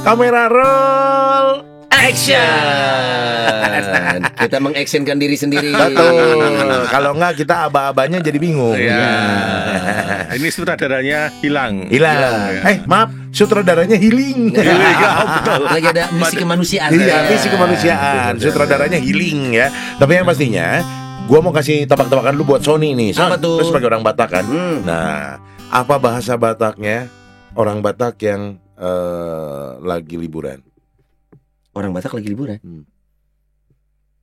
Kamera roll. Action. Kita mengactionkan diri sendiri. Betul. Kalau enggak kita aba-abanya jadi bingung. Ya. Ini sutradaranya hilang. Hilang. Maaf, sutradaranya healing. Lagi ada misi kemanusiaan. Iya, misi kemanusiaan. Sutradaranya healing ya. Tapi yang pastinya, gua mau kasih tebak-tebakan lu buat Sony nih. Apa tuh? Terus sebagai orang Batak kan. Nah, apa bahasa Bataknya orang Batak yang lagi liburan? Orang Batak lagi liburan.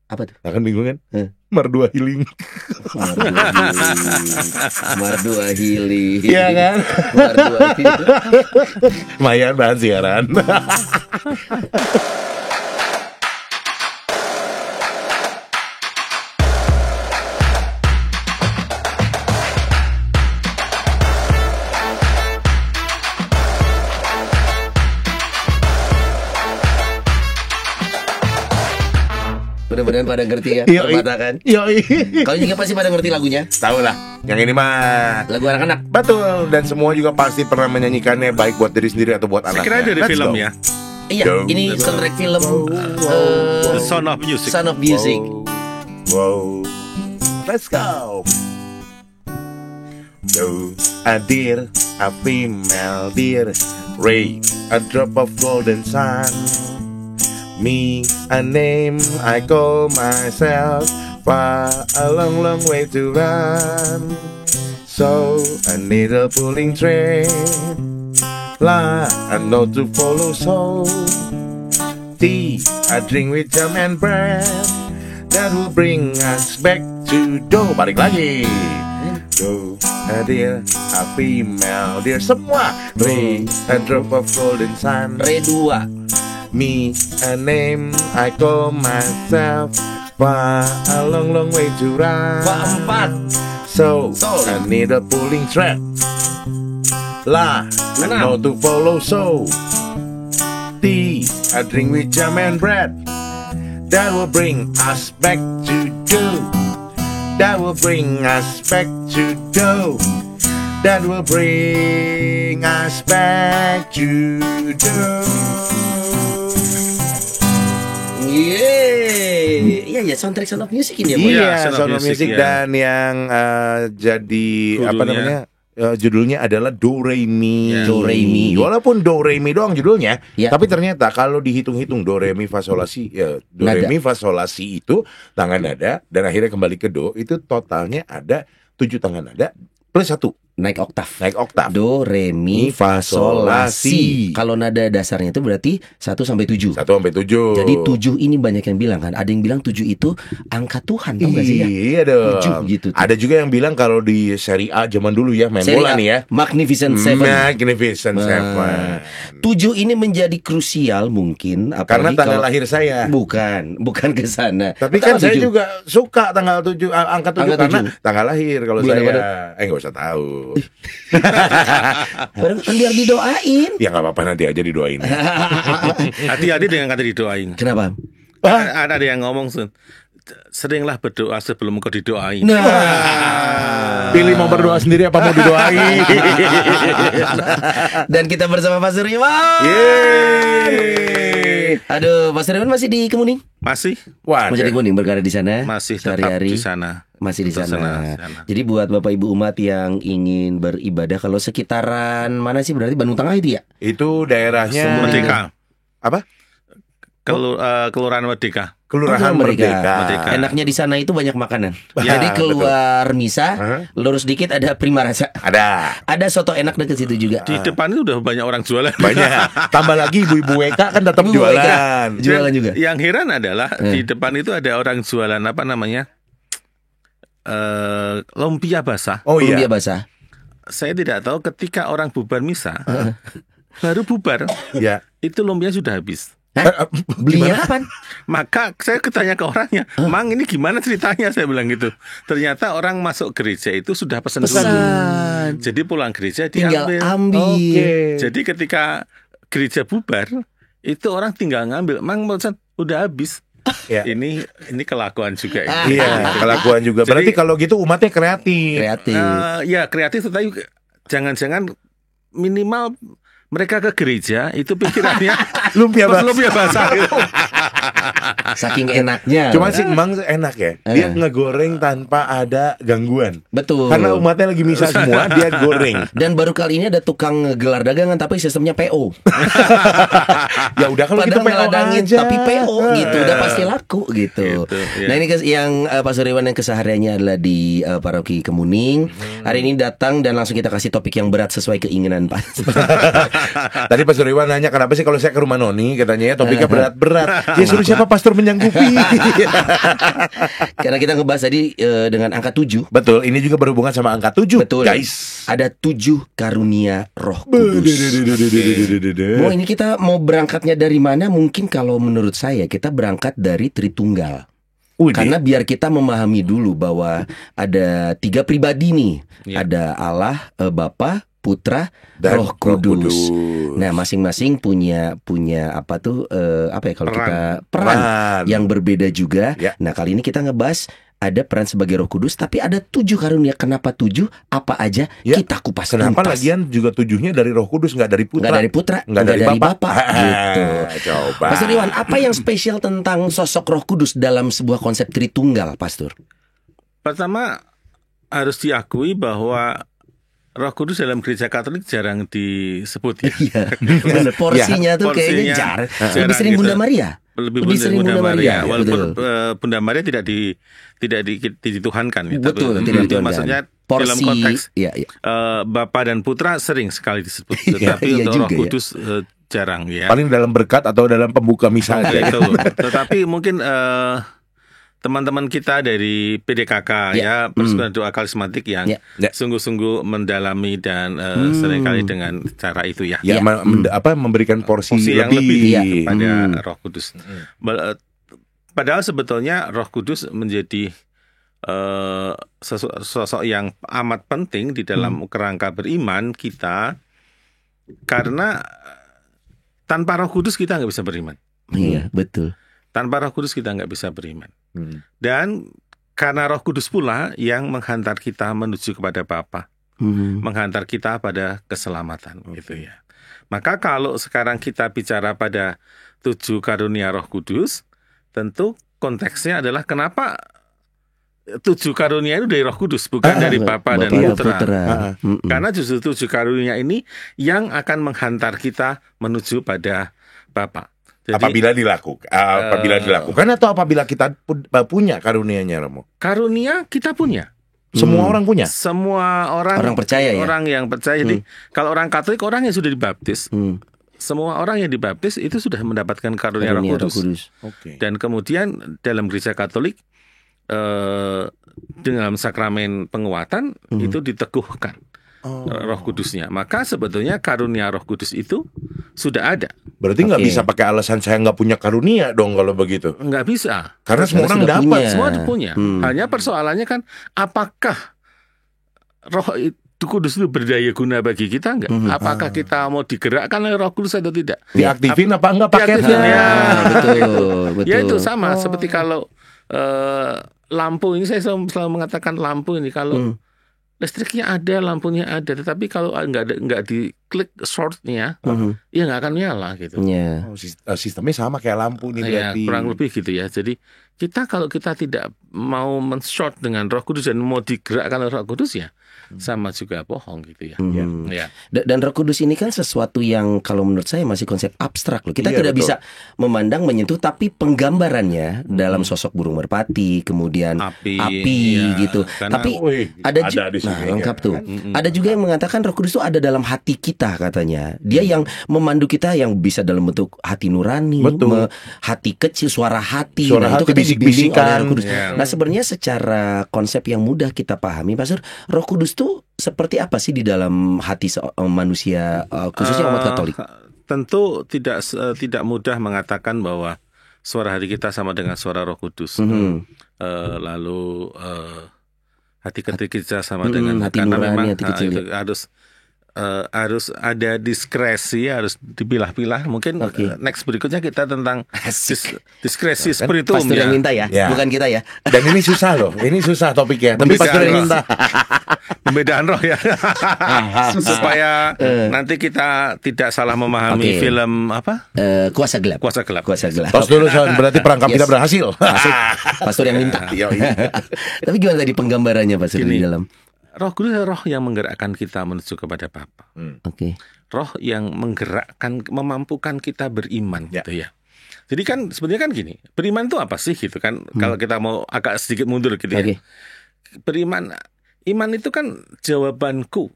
Apa tuh? Nah, kan bingung kan? Mardua healing. Mardua Hili. Iya kan? Mardua Hili. Lumayan bahan siaran. Mudah-mudahan pada ngerti ya. Perbatakan. Yoi. Kau juga pasti pada ngerti lagunya. Tahu lah. Yang ini mah Lagu anak-anak. betul, dan semua juga pasti pernah menyanyikannya, baik buat diri sendiri atau buat Saya anaknya. kira dari Let's film go. ya. Iya, ini soundtrack film The Sound of Music. Sound of Music. Wow. Let's go. Yo, a deer, a female deer, Ray, a drop of golden sun. Me, a name I call myself, far a long, long way to run. So a needle pulling train, la a note to follow. So tea, a drink with jam and bread, that will bring us back to dough. Balik lagi. Go, a deer, a female deer, semua. Ray, a drop of golden sun. Re 2. Me, a name I call myself, far a long, long way to run. Fa 4. So, Sorry. I need a pulling thread. La, I know to follow. So, tea, a drink with jam and bread, that will bring us back to dough. That will bring us back to dough. That will bring us back to dough. Iya ya, soundtrack Sound of Music ini ya. Iya, Sound of Sound of Music, Music, ya. dan yang jadi apa Judulnya. namanya? Judulnya adalah Do Re Mi. Ya. Do Re Mi. Walaupun Do Re Mi doang judulnya, Ya. tapi ternyata kalau dihitung-hitung Do Re Mi Fa Sol La Si, ya Do Re Nada. Mi Fa Sol La Si itu tangan nada dan akhirnya kembali ke Do, itu totalnya ada 7 tangan nada plus 1 Naik oktav. naik oktav. Do, re, mi, fa, sol, la, si. Kalau nada dasarnya itu berarti 1 sampai 7. 1 sampai 7. Jadi 7 ini banyak yang bilang kan. Ada yang bilang 7 itu angka Tuhan, tau gak sih ya? Iya dong. 7 gitu. Ada juga yang bilang kalau di Serie A zaman dulu ya, main Serie bola A, nih ya. Magnificent Seven. Magnificent Seven. 7 ini menjadi krusial mungkin Karena apalagi tanggal kalau- lahir saya. Bukan ke sana. Tapi kan saya juga suka tanggal 7, angka 7 Angka karena 7. tanggal lahir kalau Bulan saya. Nggak usah tahu. Padahal kan biar didoain. Ya nggak apa-apa, nanti aja didoain. Hati-hati dengan kata didoain. Kenapa? Ada yang ngomong Sun, seringlah berdoa sebelum kau didoain. Nah, Pilih mau berdoa sendiri apa mau didoain. dan kita bersama Pak Suriwan. Yeay. Aduh, Pak Suriwan masih di Kemuning? Masih Wah, Masih di Kemuning, berada di sana? masih tetap sehari-hari? di sana. Masih di Tetap sana. sana. Jadi buat Bapak Ibu umat yang ingin beribadah, kalau sekitaran mana sih, berarti Bandung Tengah itu ya? itu daerahnya Merdeka. apa? Kelurahan Merdeka. Kelurahan Oh, Merdeka. Merdeka. Merdeka. Enaknya di sana itu banyak makanan. Ya, Jadi keluar misa, Hah? lurus dikit ada Prima Rasa. Ada Ada soto enak deket situ juga. Di depan itu udah banyak orang jualan. banyak. Tambah lagi ibu-ibu WK kan tetap Ibu WK. jualan. Jualan juga. Yang heran adalah di depan itu ada orang jualan apa namanya? Lumpia basah. Oh Lumpia iya. basah. Saya tidak tahu ketika orang bubar misa, baru bubar, Ya. itu lumpia sudah habis. Hah? Belinya kapan? Maka saya ketanya ke orangnya, Mang ini gimana ceritanya? Saya bilang gitu. Ternyata orang masuk gereja itu sudah pesan dulu. Pesan. Jadi pulang gereja Tinggal diambil. ambil. Oke. Jadi ketika gereja bubar, itu orang tinggal ngambil. Mang pesan udah habis. Ya. Ini kelakuan juga. ini. Iya, kelakuan juga. Berarti Jadi- kalau gitu umatnya kreatif. Kreatif. Ya kreatif, tapi jangan-jangan minimal mereka ke gereja itu pikirannya Lumpia basah. lumpia basah. Saking enaknya. Cuma sih emang enak ya. Dia ngegoreng tanpa ada gangguan. Betul. Karena umatnya lagi misa semua, dia goreng. Dan baru kali ini ada tukang gelar dagangan tapi sistemnya PO. Ya udah kalau gitu Padahal PO ngeladangin, aja. tapi PO gitu, udah pasti laku gitu. Gitu, ya. Nah ini yang Pak Suryawan yang kesehariannya adalah di Paroki Kemuning. Hari ini datang dan langsung kita kasih topik yang berat sesuai keinginan Pak. Tadi Pak Suryawan nanya kenapa sih kalau saya ke rumah Noni, katanya ya topiknya berat-berat. Dia suruh siapa pastor menyanggupi. Karena kita ngebahas tadi dengan angka 7. Betul, ini juga berhubungan sama angka 7. Betul. Guys. Ada 7 karunia Roh Kudus. Mau ini kita mau berangkatnya dari mana? Mungkin kalau menurut saya kita berangkat dari Tritunggal. Karena biar kita memahami dulu bahwa ada 3 pribadi nih. Ya. Ada Allah, Bapa, Putra, Dan Roh Kudus. Kudus. Nah, masing-masing punya apa tuh apa ya kalau Peran. kita peran yang berbeda juga. Ya. Nah, kali ini kita ngebahas ada peran sebagai Roh Kudus, tapi ada 7 karunia. Kenapa 7? Apa aja? Ya. Kita kupas Kenapa tuntas. lagian juga 7-nya dari Roh Kudus, nggak dari Putra? Nggak dari Putra, nggak dari Bapa. gitu. Coba. Pastor Iwan, apa yang spesial tentang sosok Roh Kudus dalam sebuah konsep Tritunggal, Pastor? Pertama harus diakui bahwa Roh Kudus dalam gereja Katolik jarang disebut ya. Iya, bener. Porsinya tuh kayaknya Porsinya lebih jarang sering gitu. Bunda Maria. Lebih sering Bunda Maria. ya, Walaupun betul. Bunda Maria tidak dituhankan ya. Betul, Tapi tidak dituhankan. maksudnya Porsi, dalam konteks iya. Bapa dan Putra sering sekali disebut. Iya, Tetapi iya untuk juga Roh ya. Kudus jarang ya. Paling dalam berkat atau dalam pembuka misa aja. Gitu. Tetapi mungkin teman-teman kita dari PDKK ya, Persekutuan Doa Karismatik yang Ya. sungguh-sungguh mendalami dan seringkali dengan cara itu ya. Ya, memberikan porsi yang lebih. lebih Iya. kepada Roh Kudus. Padahal sebetulnya Roh Kudus menjadi sosok yang amat penting di dalam kerangka beriman kita, karena tanpa Roh Kudus kita nggak bisa beriman. Iya, betul. Tanpa Roh Kudus kita nggak bisa beriman. Dan karena Roh Kudus pula yang menghantar kita menuju kepada Bapa, menghantar kita pada keselamatan, gitu ya. Maka kalau sekarang kita bicara pada 7 karunia Roh Kudus, tentu konteksnya adalah kenapa 7 karunia itu dari Roh Kudus, bukan dari Bapa dan Putra. Karena justru 7 karunia ini yang akan menghantar kita menuju pada Bapa. Jadi, apabila dilakukan atau apabila kita punya karunianya, Romo? Karunia kita punya. Semua orang punya. Semua orang percaya ya. Orang yang percaya. Jadi kalau orang Katolik, orang yang sudah dibaptis, semua orang yang dibaptis itu sudah mendapatkan karunia Roh Kudus. Oke. Dan kemudian dalam gereja Katolik dalam sakramen penguatan itu diteguhkan Roh Kudusnya. Maka sebetulnya karunia Roh Kudus itu sudah ada. Berarti nggak bisa pakai alasan saya nggak punya karunia dong kalau begitu. Nggak bisa. Karena semua orang sudah dapat. punya. Semua punya. Hanya persoalannya kan apakah Roh Kudus itu berdaya guna bagi kita enggak? Apakah kita mau digerakkan oleh Roh Kudus atau tidak? Diaktifin apa enggak paketnya? Diaktifin, ya. Betul. Ya itu sama seperti kalau lampu ini, saya selalu mengatakan lampu ini kalau listriknya ada, lampunya ada, tetapi kalau nggak diklik shortnya, ya nggak akan nyala gitu. Yeah. Sistemnya sama kayak lampu nih Ya, berarti. kurang lebih gitu ya. Jadi kalau kita tidak mau men-short dengan Roh Kudus dan mau digerakkan oleh Roh Kudus, ya sama juga bohong gitu ya. Ya. Dan Roh Kudus ini kan sesuatu yang kalau menurut saya masih konsep abstrak loh. Kita Iya, tidak betul. bisa memandang, menyentuh, tapi penggambarannya dalam sosok burung merpati, kemudian Api, iya, gitu. karena- Tapi Wih, ada ada di sini, lengkap ya tuh. kan? Ada juga yang mengatakan Roh Kudus itu ada dalam hati kita katanya. Dia yang memandu kita, yang bisa dalam bentuk hati nurani, Betul. hati kecil, suara hati. Suara itu hati, katanya dibimbing bisik-bisikan. oleh Roh Kudus. Ya. Nah, sebenarnya secara konsep yang mudah kita pahami, Pastor, Roh Kudus tuh seperti apa sih di dalam hati manusia, khususnya umat Katolik? Tentu tidak mudah mengatakan bahwa suara hati kita sama dengan suara Roh Kudus. Lalu hati kecil kita sama dengan hati karena nurani, memang hati kecil. itu harus harus ada diskresi, harus dipilah-pilah. Mungkin next berikutnya kita tentang diskresi spirituum. Pastor yang minta ya, bukan kita ya. Dan ini susah loh, ini susah topiknya. Tapi pastor yang minta. Pembedaan roh ya. Supaya nanti kita tidak salah memahami film apa? Kuasa gelap. Kuasa gelap. Tos dulu Son, berarti perangkap kita berhasil. Pastor yang minta. Tapi gimana tadi penggambarannya Pastor di dalam? Roh Kudus adalah roh yang menggerakkan kita menuju kepada Bapa. Roh yang menggerakkan, memampukan kita beriman gitu ya. Jadi kan sebenarnya kan gini, beriman itu apa sih gitu kan? Kalau kita mau agak sedikit mundur gitu ya. Beriman, iman itu kan jawabanku.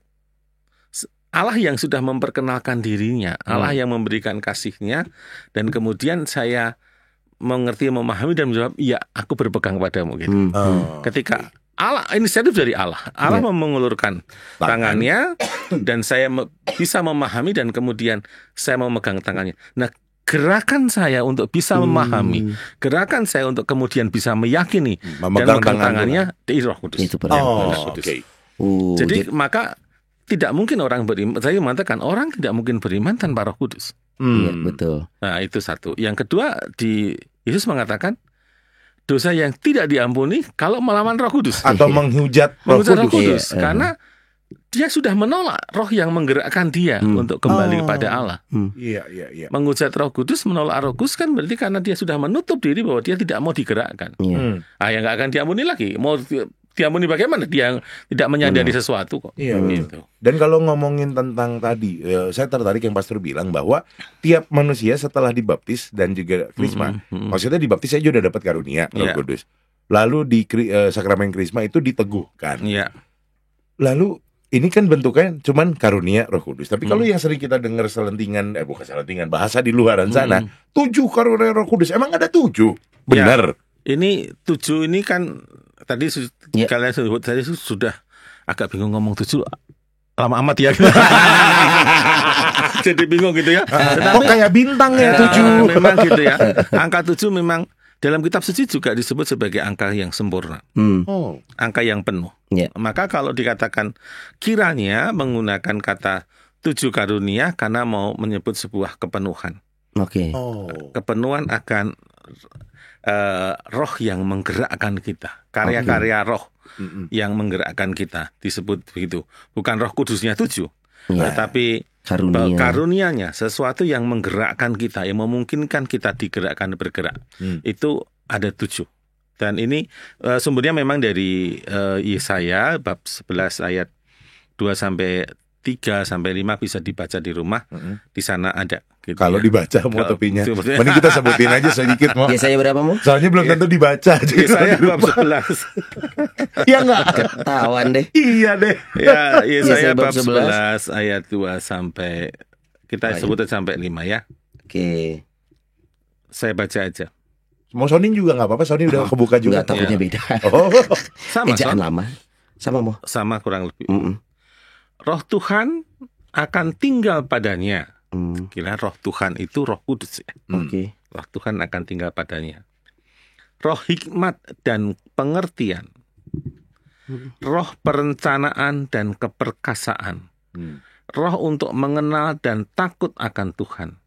Allah yang sudah memperkenalkan dirinya, Allah yang memberikan kasih-Nya, dan kemudian saya mengerti, memahami dan menjawab, iya aku berpegang padamu gitu. Ketika Allah, inisiatif dari Allah. Allah mengulurkan tangannya dan saya bisa memahami dan kemudian saya memegang tangannya. Nah, gerakan saya untuk bisa memahami, gerakan saya untuk kemudian bisa meyakini dan memegang tangannya di Roh Kudus. Itu Jadi maka tidak mungkin orang beriman. Saya mengatakan orang tidak mungkin beriman tanpa Roh Kudus. Iya, betul. Nah, itu satu. Yang kedua, Yesus mengatakan dosa yang tidak diampuni kalau melawan Roh Kudus atau menghujat Roh Kudus. Karena dia sudah menolak roh yang menggerakkan dia untuk kembali kepada Allah. Iya. Menghujat Roh Kudus, menolak Roh Kudus kan berarti karena dia sudah menutup diri bahwa dia tidak mau digerakkan. Yang nggak akan diampuni lagi. Mau diampuni bagaimana? Dia tidak menyadari sesuatu kok. Gitu. Dan kalau ngomongin tentang tadi, saya tertarik yang Pastor bilang bahwa tiap manusia setelah dibaptis dan juga krisma, maksudnya dibaptis saya juga udah dapat karunia Roh Kudus. Lalu di sakramen krisma itu diteguhkan. Lalu ini kan bentuknya cuman karunia Roh Kudus. Tapi kalau yang sering kita dengar selentingan, bukan selentingan, bahasa di luaran sana, 7 karunia Roh Kudus. Emang ada 7? Benar. Ini 7 ini kan tadi kalian sebut tadi sudah agak bingung ngomong 7 lama amat ya. Jadi bingung gitu ya. Kok kayak bintang ya 7. Memang gitu ya. Angka 7 memang dalam kitab suci juga disebut sebagai angka yang sempurna. Angka yang penuh. Maka kalau dikatakan kiranya menggunakan kata 7 karunia karena mau menyebut sebuah kepenuhan. Kepenuhan akan roh yang menggerakkan kita, karya-karya roh yang menggerakkan kita, disebut begitu. Bukan Roh Kudusnya 7, tetapi karunianya, sesuatu yang menggerakkan kita, yang memungkinkan kita digerakkan bergerak. Itu ada 7. Dan ini sumbernya memang dari Yesaya bab 11 ayat 2-3-5 bisa dibaca di rumah. Di sana ada. Gitu kalau dibaca mau tepinya. Mending kita sebutin aja sedikit mau. Yesaya berapa mau? Soalnya belum tentu dibaca. Yesaya bab 11. Iya enggak? Ketahuan deh. Iya deh. Ya, Yesaya bab 11 ayat 2 sampai kita sebutnya sampai 5 ya. Saya baca aja. Mau Sony juga enggak apa-apa, Sony udah kebuka juga. Enggak, takutnya beda. Sama ejaan lama. Sama mau. Sama kurang lebih. Roh Tuhan akan tinggal padanya. Kira roh Tuhan itu Roh Kudus ya. Roh Tuhan akan tinggal padanya. Roh hikmat dan pengertian. Roh perencanaan dan keperkasaan. Roh untuk mengenal dan takut akan Tuhan.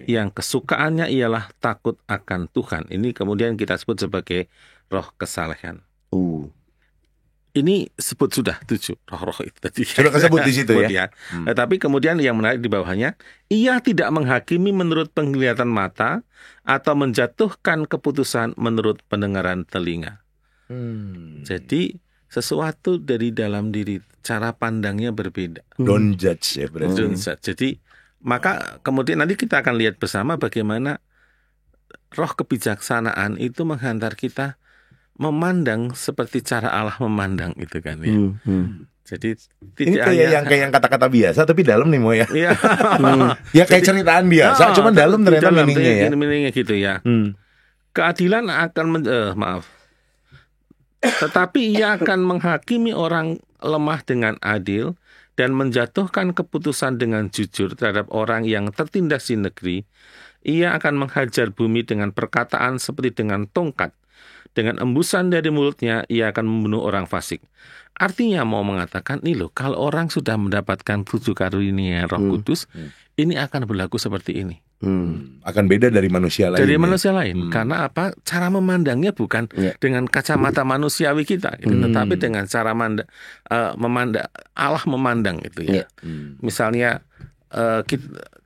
Yang kesukaannya ialah takut akan Tuhan. Ini kemudian kita sebut sebagai roh kesalehan. Ini sebut sudah 7 roh-roh itu tadi. Sudah kesebut di situ ya. Tapi kemudian yang menarik di bawahnya, ia tidak menghakimi menurut penglihatan mata atau menjatuhkan keputusan menurut pendengaran telinga. Jadi sesuatu dari dalam diri, cara pandangnya berbeda. Don't judge ya berarti. Don't judge. Jadi maka kemudian nanti kita akan lihat bersama bagaimana roh kebijaksanaan itu menghantar kita memandang seperti cara Allah memandang itu kan ya. Jadi ini kayak yang kata-kata biasa tapi dalam nih Mo ya. Ya kayak jadi, ceritaan biasa, cuman dalam ternyata meaningnya ya. Meaningnya gitu ya. Keadilan akan tetapi ia akan menghakimi orang lemah dengan adil dan menjatuhkan keputusan dengan jujur terhadap orang yang tertindas di negeri. Ia akan menghajar bumi dengan perkataan seperti dengan tongkat Dengan embusan dari mulutnya ia akan membunuh orang fasik. Artinya mau mengatakan nih loh, kalau orang sudah mendapatkan 7 karunia Roh Kudus, ini akan berlaku seperti ini. Akan beda dari manusia lain. Dari manusia lain. Karena apa? Cara memandangnya bukan dengan kacamata manusiawi kita, gitu, tetapi dengan cara memandang Allah memandang gitu ya. Misalnya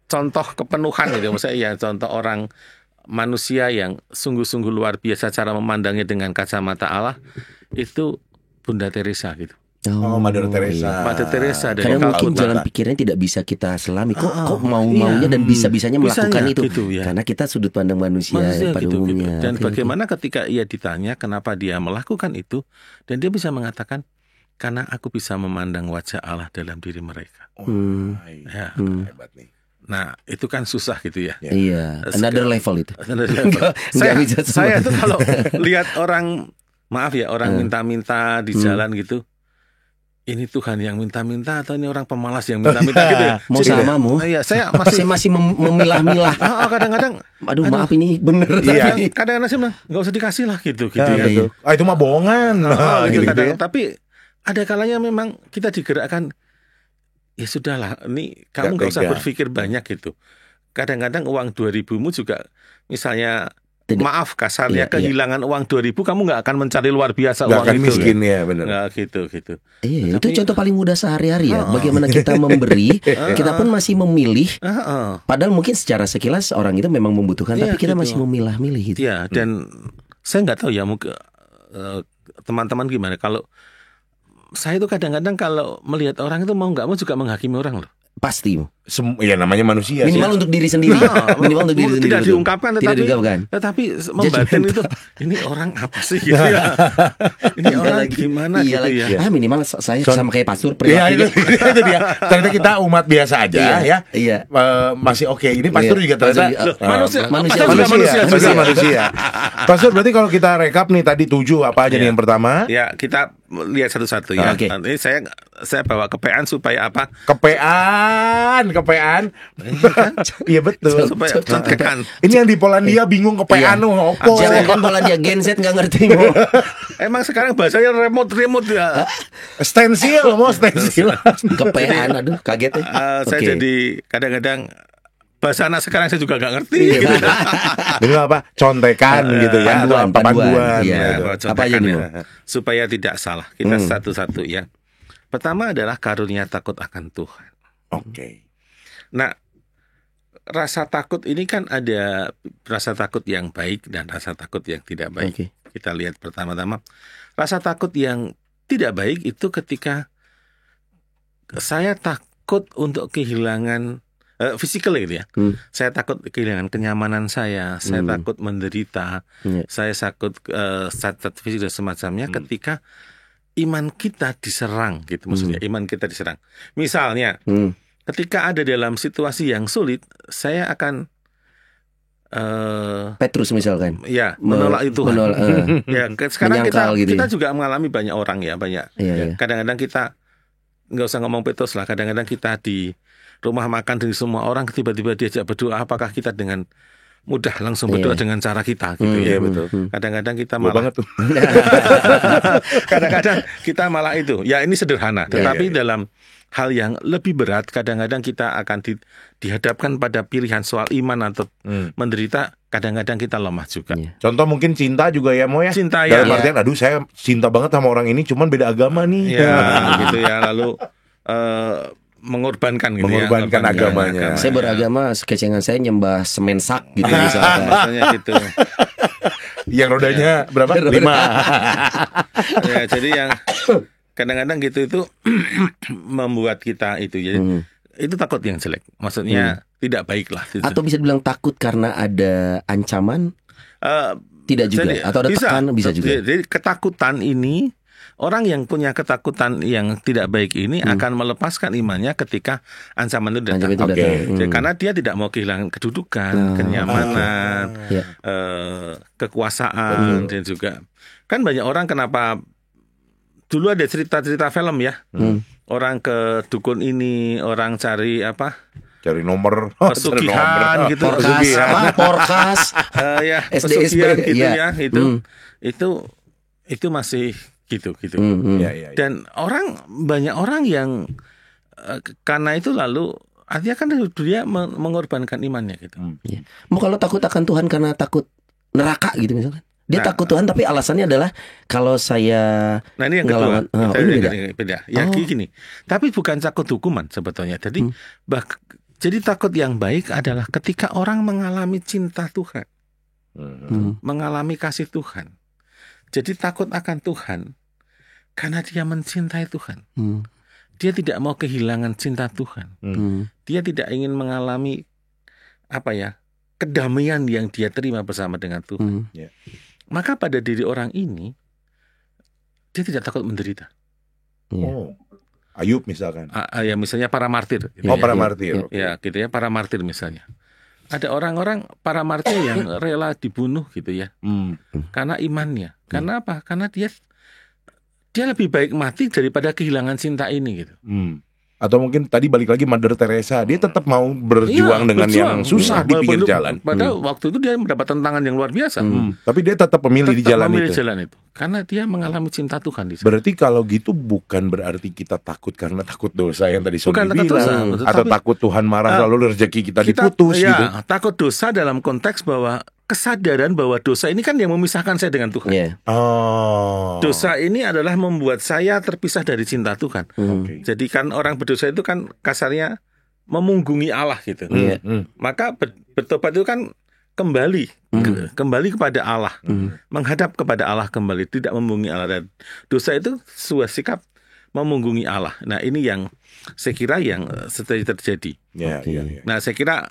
contoh kepenuhan gitu, misalnya ya contoh orang manusia yang sungguh-sungguh luar biasa cara memandangnya dengan kacamata Allah itu Bunda Teresa gitu. Mother Teresa. Mother Teresa dari Karena mungkin Calcutta. jalan pikirnya tidak bisa kita selami. Kok maunya dan bisa-bisanya melakukan itu. Gitu, ya. Karena kita sudut pandang manusia pada gitu. umumnya. Dan bagaimana ketika ia ditanya kenapa dia melakukan itu, dan dia bisa mengatakan karena aku bisa memandang wajah Allah dalam diri mereka. Ya. Hebat nih. Nah, itu kan susah gitu ya. Iya, another level itu. Saya tuh kalau lihat orang, maaf ya, orang minta-minta di jalan gitu, ini Tuhan yang minta-minta atau ini orang pemalas yang minta-minta gitu ya. Mau samamu? Iya, saya masih memilah-milah. Kadang-kadang, aduh maaf ini bener. Iya, kadang-kadang saya bilang nggak usah dikasih lah gitu ya. Iya. Itu mah bohongan. Gitu, ya. Tapi ada kalanya memang kita digerakkan. Ya sudahlah, ini kamu nggak usah berpikir banyak gitu. Kadang-kadang uang 2.000-mu juga, misalnya maaf kasarnya kehilangan uang 2.000, kamu nggak akan mencari luar biasa gak uang akan itu. Miskin ya, benar. Nggak gitu. Iya, itu contoh paling mudah sehari-hari ya. Bagaimana kita memberi, kita pun masih memilih. Padahal mungkin secara sekilas orang itu memang membutuhkan, tapi kita masih memilah-milih gitu. Iya, dan saya nggak tahu ya, mungkin teman-teman gimana kalau saya itu kadang-kadang kalau melihat orang itu mau nggak mau juga menghakimi orang loh. Pasti. Ya namanya manusia. Minimal untuk diri sendiri. Minimal untuk diri sendiri. Tidak diungkapkan, tetapi membatin itu ini orang apa sih gitu ya. Ini orang gimana gitu ya. Minimal saya sama kayak pastor. Iya itu dia. Ternyata kita umat biasa aja ya. Iya. Masih oke. Ini pastor juga ternyata manusia. Pastor, berarti kalau kita rekap nih tadi 7 apa aja nih yang pertama? Ya, kita lihat satu-satu ya. Ini saya bawa kepean supaya apa? Kepean. Iya betul. Supaya contekan. Ini yang di Polandia bingung kepean opo. Jangan Polandia genset nggak ngerti. Emang sekarang bahasanya remote ya. Stensil. Kepean, aduh kaget ya. Saya jadi kadang-kadang bahasa anak sekarang saya juga nggak ngerti. Gitu. Ini apa? Contekan gitu ya. Panduan. Ya. Apa aja nih? Supaya tidak salah. Kita satu-satu ya. Pertama adalah karunia takut akan Tuhan. Oke. Nah, rasa takut ini kan ada rasa takut yang baik dan rasa takut yang tidak baik. Kita lihat pertama-tama. Rasa takut yang tidak baik itu ketika saya takut untuk kehilangan physical gitu ya. Saya takut kehilangan kenyamanan saya takut menderita, saya takut cacat fisik dan semacamnya ketika iman kita diserang gitu, maksudnya iman kita diserang. Misalnya, ketika ada dalam situasi yang sulit, saya akan Petrus misalkan. Ya, menolak itu. Ya, sekarang kita juga mengalami banyak orang ya, banyak. Kadang-kadang kita nggak usah ngomong Petrus lah, kadang-kadang kita di rumah makan dengan semua orang tiba-tiba diajak berdoa, apakah kita dengan mudah langsung berdoa dengan cara kita gitu ya. Betul. Kadang-kadang kita malah kadang-kadang kita malah itu. Ya ini sederhana, tetapi dalam hal yang lebih berat kadang-kadang kita akan dihadapkan pada pilihan soal iman atau menderita, kadang-kadang kita lemah juga. Contoh mungkin cinta juga ya, Mo ya. Cinta ya. Dalam artian aduh saya cinta banget sama orang ini cuman beda agama nih. Ya gitu ya, lalu mengorbankan agamanya. Saya beragama, kecengan saya nyembah semen sak gitu misalkan. Maksudnya gitu. Yang rodanya berapa? 5. Ya, jadi yang kadang-kadang gitu itu membuat kita itu jadi itu takut yang jelek. Maksudnya tidak baik lah. Atau bisa bilang takut karena ada ancaman? Tidak juga. Atau ada tekanan bisa juga. Jadi ketakutan ini, orang yang punya ketakutan yang tidak baik ini akan melepaskan imannya ketika ancaman itu datang. Karena dia tidak mau kehilangan kedudukan, kenyamanan, kekuasaan, dan juga kan banyak orang kenapa dulu ada cerita-cerita film ya, orang ke dukun ini, orang cari cari nomor pesugihan gitu, porkas, ya SDSB gitu ya, itu masih gitu. Ya. Dan banyak orang yang karena itu lalu artinya kan dia mengorbankan imannya gitu. Mau kalau takut akan Tuhan karena takut neraka gitu misalkan. Dia takut Tuhan tapi alasannya adalah kalau saya ini yang kedua. Beda. Ya gini. Tapi bukan takut hukuman sebetulnya. Jadi jadi takut yang baik adalah ketika orang mengalami cinta Tuhan. Mengalami kasih Tuhan. Jadi takut akan Tuhan karena dia mencintai Tuhan. Dia tidak mau kehilangan cinta Tuhan. Dia tidak ingin mengalami kedamaian yang dia terima bersama dengan Tuhan. Maka pada diri orang ini dia tidak takut menderita. Ayub misalkan. Ya misalnya para martir. Gitu para martir. Ya gitu ya, para martir misalnya. Ada orang-orang para martir yang rela dibunuh gitu ya. Karena imannya. Karena apa? Karena dia lebih baik mati daripada kehilangan cinta ini gitu. Atau mungkin tadi balik lagi Mother Teresa, dia tetap mau berjuang dengan yang susah di pinggir jalan. Pada waktu itu dia mendapat tantangan yang luar biasa. Tapi dia tetap memilih di jalan itu. Karena dia mengalami cinta Tuhan di sana. Berarti kalau gitu bukan berarti kita takut karena takut dosa yang tadi sudah bilang, atau takut Tuhan marah lalu rezeki kita diputus gitu. Takut dosa dalam konteks bahwa kesadaran bahwa dosa ini kan yang memisahkan saya dengan Tuhan. Dosa ini adalah membuat saya terpisah dari cinta Tuhan. Jadi kan orang berdosa itu kan kasarnya memunggungi Allah gitu. Maka bertobat itu kan kembali kepada Allah, menghadap kepada Allah kembali, tidak memunggungi Allah. Dan dosa itu sebuah sikap memunggungi Allah. Nah ini yang saya kira yang terjadi. Nah saya kira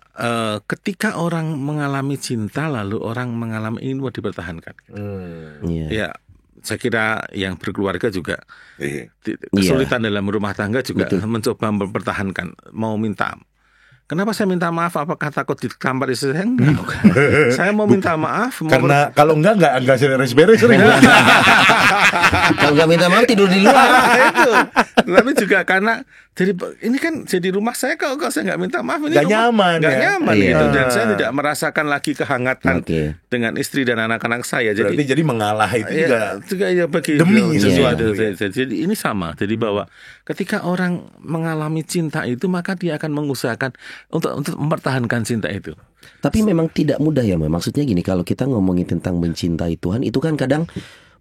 ketika orang mengalami cinta lalu orang mengalami ini mau dipertahankan. Ya saya kira yang berkeluarga juga kesulitan dalam rumah tangga juga mencoba mempertahankan, mau minta. Kenapa saya minta maaf? Apakah takut ditampar istri saya? Enggak. Saya mau minta maaf. Karena kalau enggak beres-beres. Kalau enggak minta maaf tidur di luar. Itu. Tapi juga karena ini kan jadi rumah saya, kalau saya nggak minta maaf ini nggak nyaman gitu. Dan saya tidak merasakan lagi kehangatan dengan istri dan anak-anak saya. Jadi mengalah itu juga ya bagi demi sesuatu. Jadi ini sama. Jadi bahwa ketika orang mengalami cinta itu maka dia akan mengusahakan untuk mempertahankan cinta itu. Tapi memang tidak mudah ya, maksudnya gini, kalau kita ngomongin tentang mencintai Tuhan itu kan kadang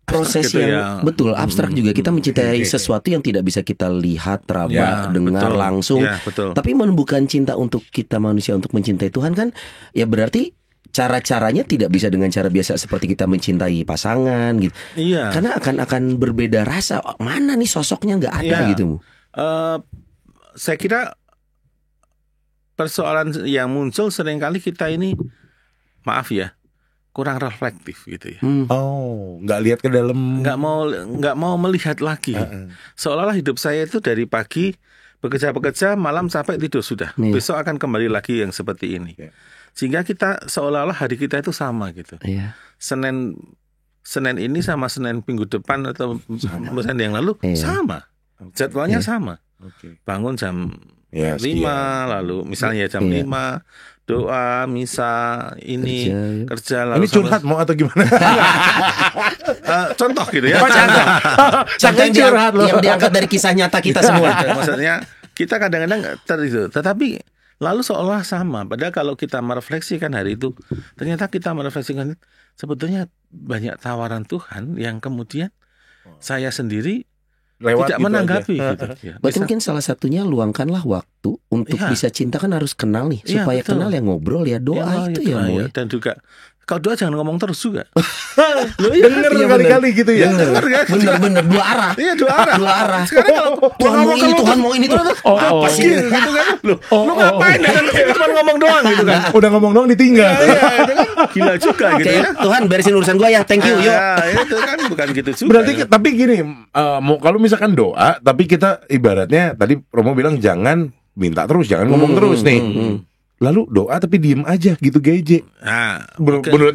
proses gitu yang betul abstrak juga. Kita mencintai sesuatu yang tidak bisa kita lihat, raba, dengar langsung. Tapi menumbuhkan cinta untuk kita manusia untuk mencintai Tuhan kan ya berarti cara-caranya tidak bisa dengan cara biasa seperti kita mencintai pasangan gitu. Karena akan berbeda rasa. Mana nih sosoknya nggak ada gitu. Saya kira persoalan yang muncul seringkali kita ini kurang reflektif gitu ya. Nggak lihat ke dalam, nggak mau melihat lagi. Seolah-olah hidup saya itu dari pagi bekerja, malam sampai tidur sudah. Besok akan kembali lagi yang seperti ini. Sehingga kita seolah-olah hari kita itu sama gitu. Senin ini sama Senin minggu depan atau Senin yang lalu sama. Jadwalnya sama. Bangun jam 5, lalu misalnya jam 5 doa, misa, ini kerja lalu ini curhat mau atau gimana? Contoh gitu ya. Contoh yang diangkat dari kisah nyata kita semua. Maksudnya kita kadang-kadang tetapi lalu seolah sama. Padahal kalau kita merefleksikan hari itu, ternyata kita merefleksikan sebetulnya banyak tawaran Tuhan yang kemudian saya sendiri tidak menanggapi gitu. Berarti mungkin salah satunya luangkanlah waktu untuk bisa cinta, kan harus kenal nih. Supaya kenal ya ngobrol ya doa itu ya. Dan juga kalau doa jangan ngomong terus juga. Denger kali-kali gitu ya. Bener dua arah. Iya dua arah. Sekarang kalau Tuhan mau ini, Tuhan mau ini tuh. Apa sih gitu kan? Lu ngapain cuma ngomong doang gitu kan? Udah ngomong doang ditinggal. Iya, itu kan gila juga gitu ya. Tuhan beresin urusan gua ya. Thank you. Itu kan bukan gitu juga. Berarti tapi gini, kalau misalkan doa, tapi kita ibaratnya tadi Romo bilang jangan minta terus, jangan ngomong terus nih. Lalu doa tapi diem aja gitu geje. Menurut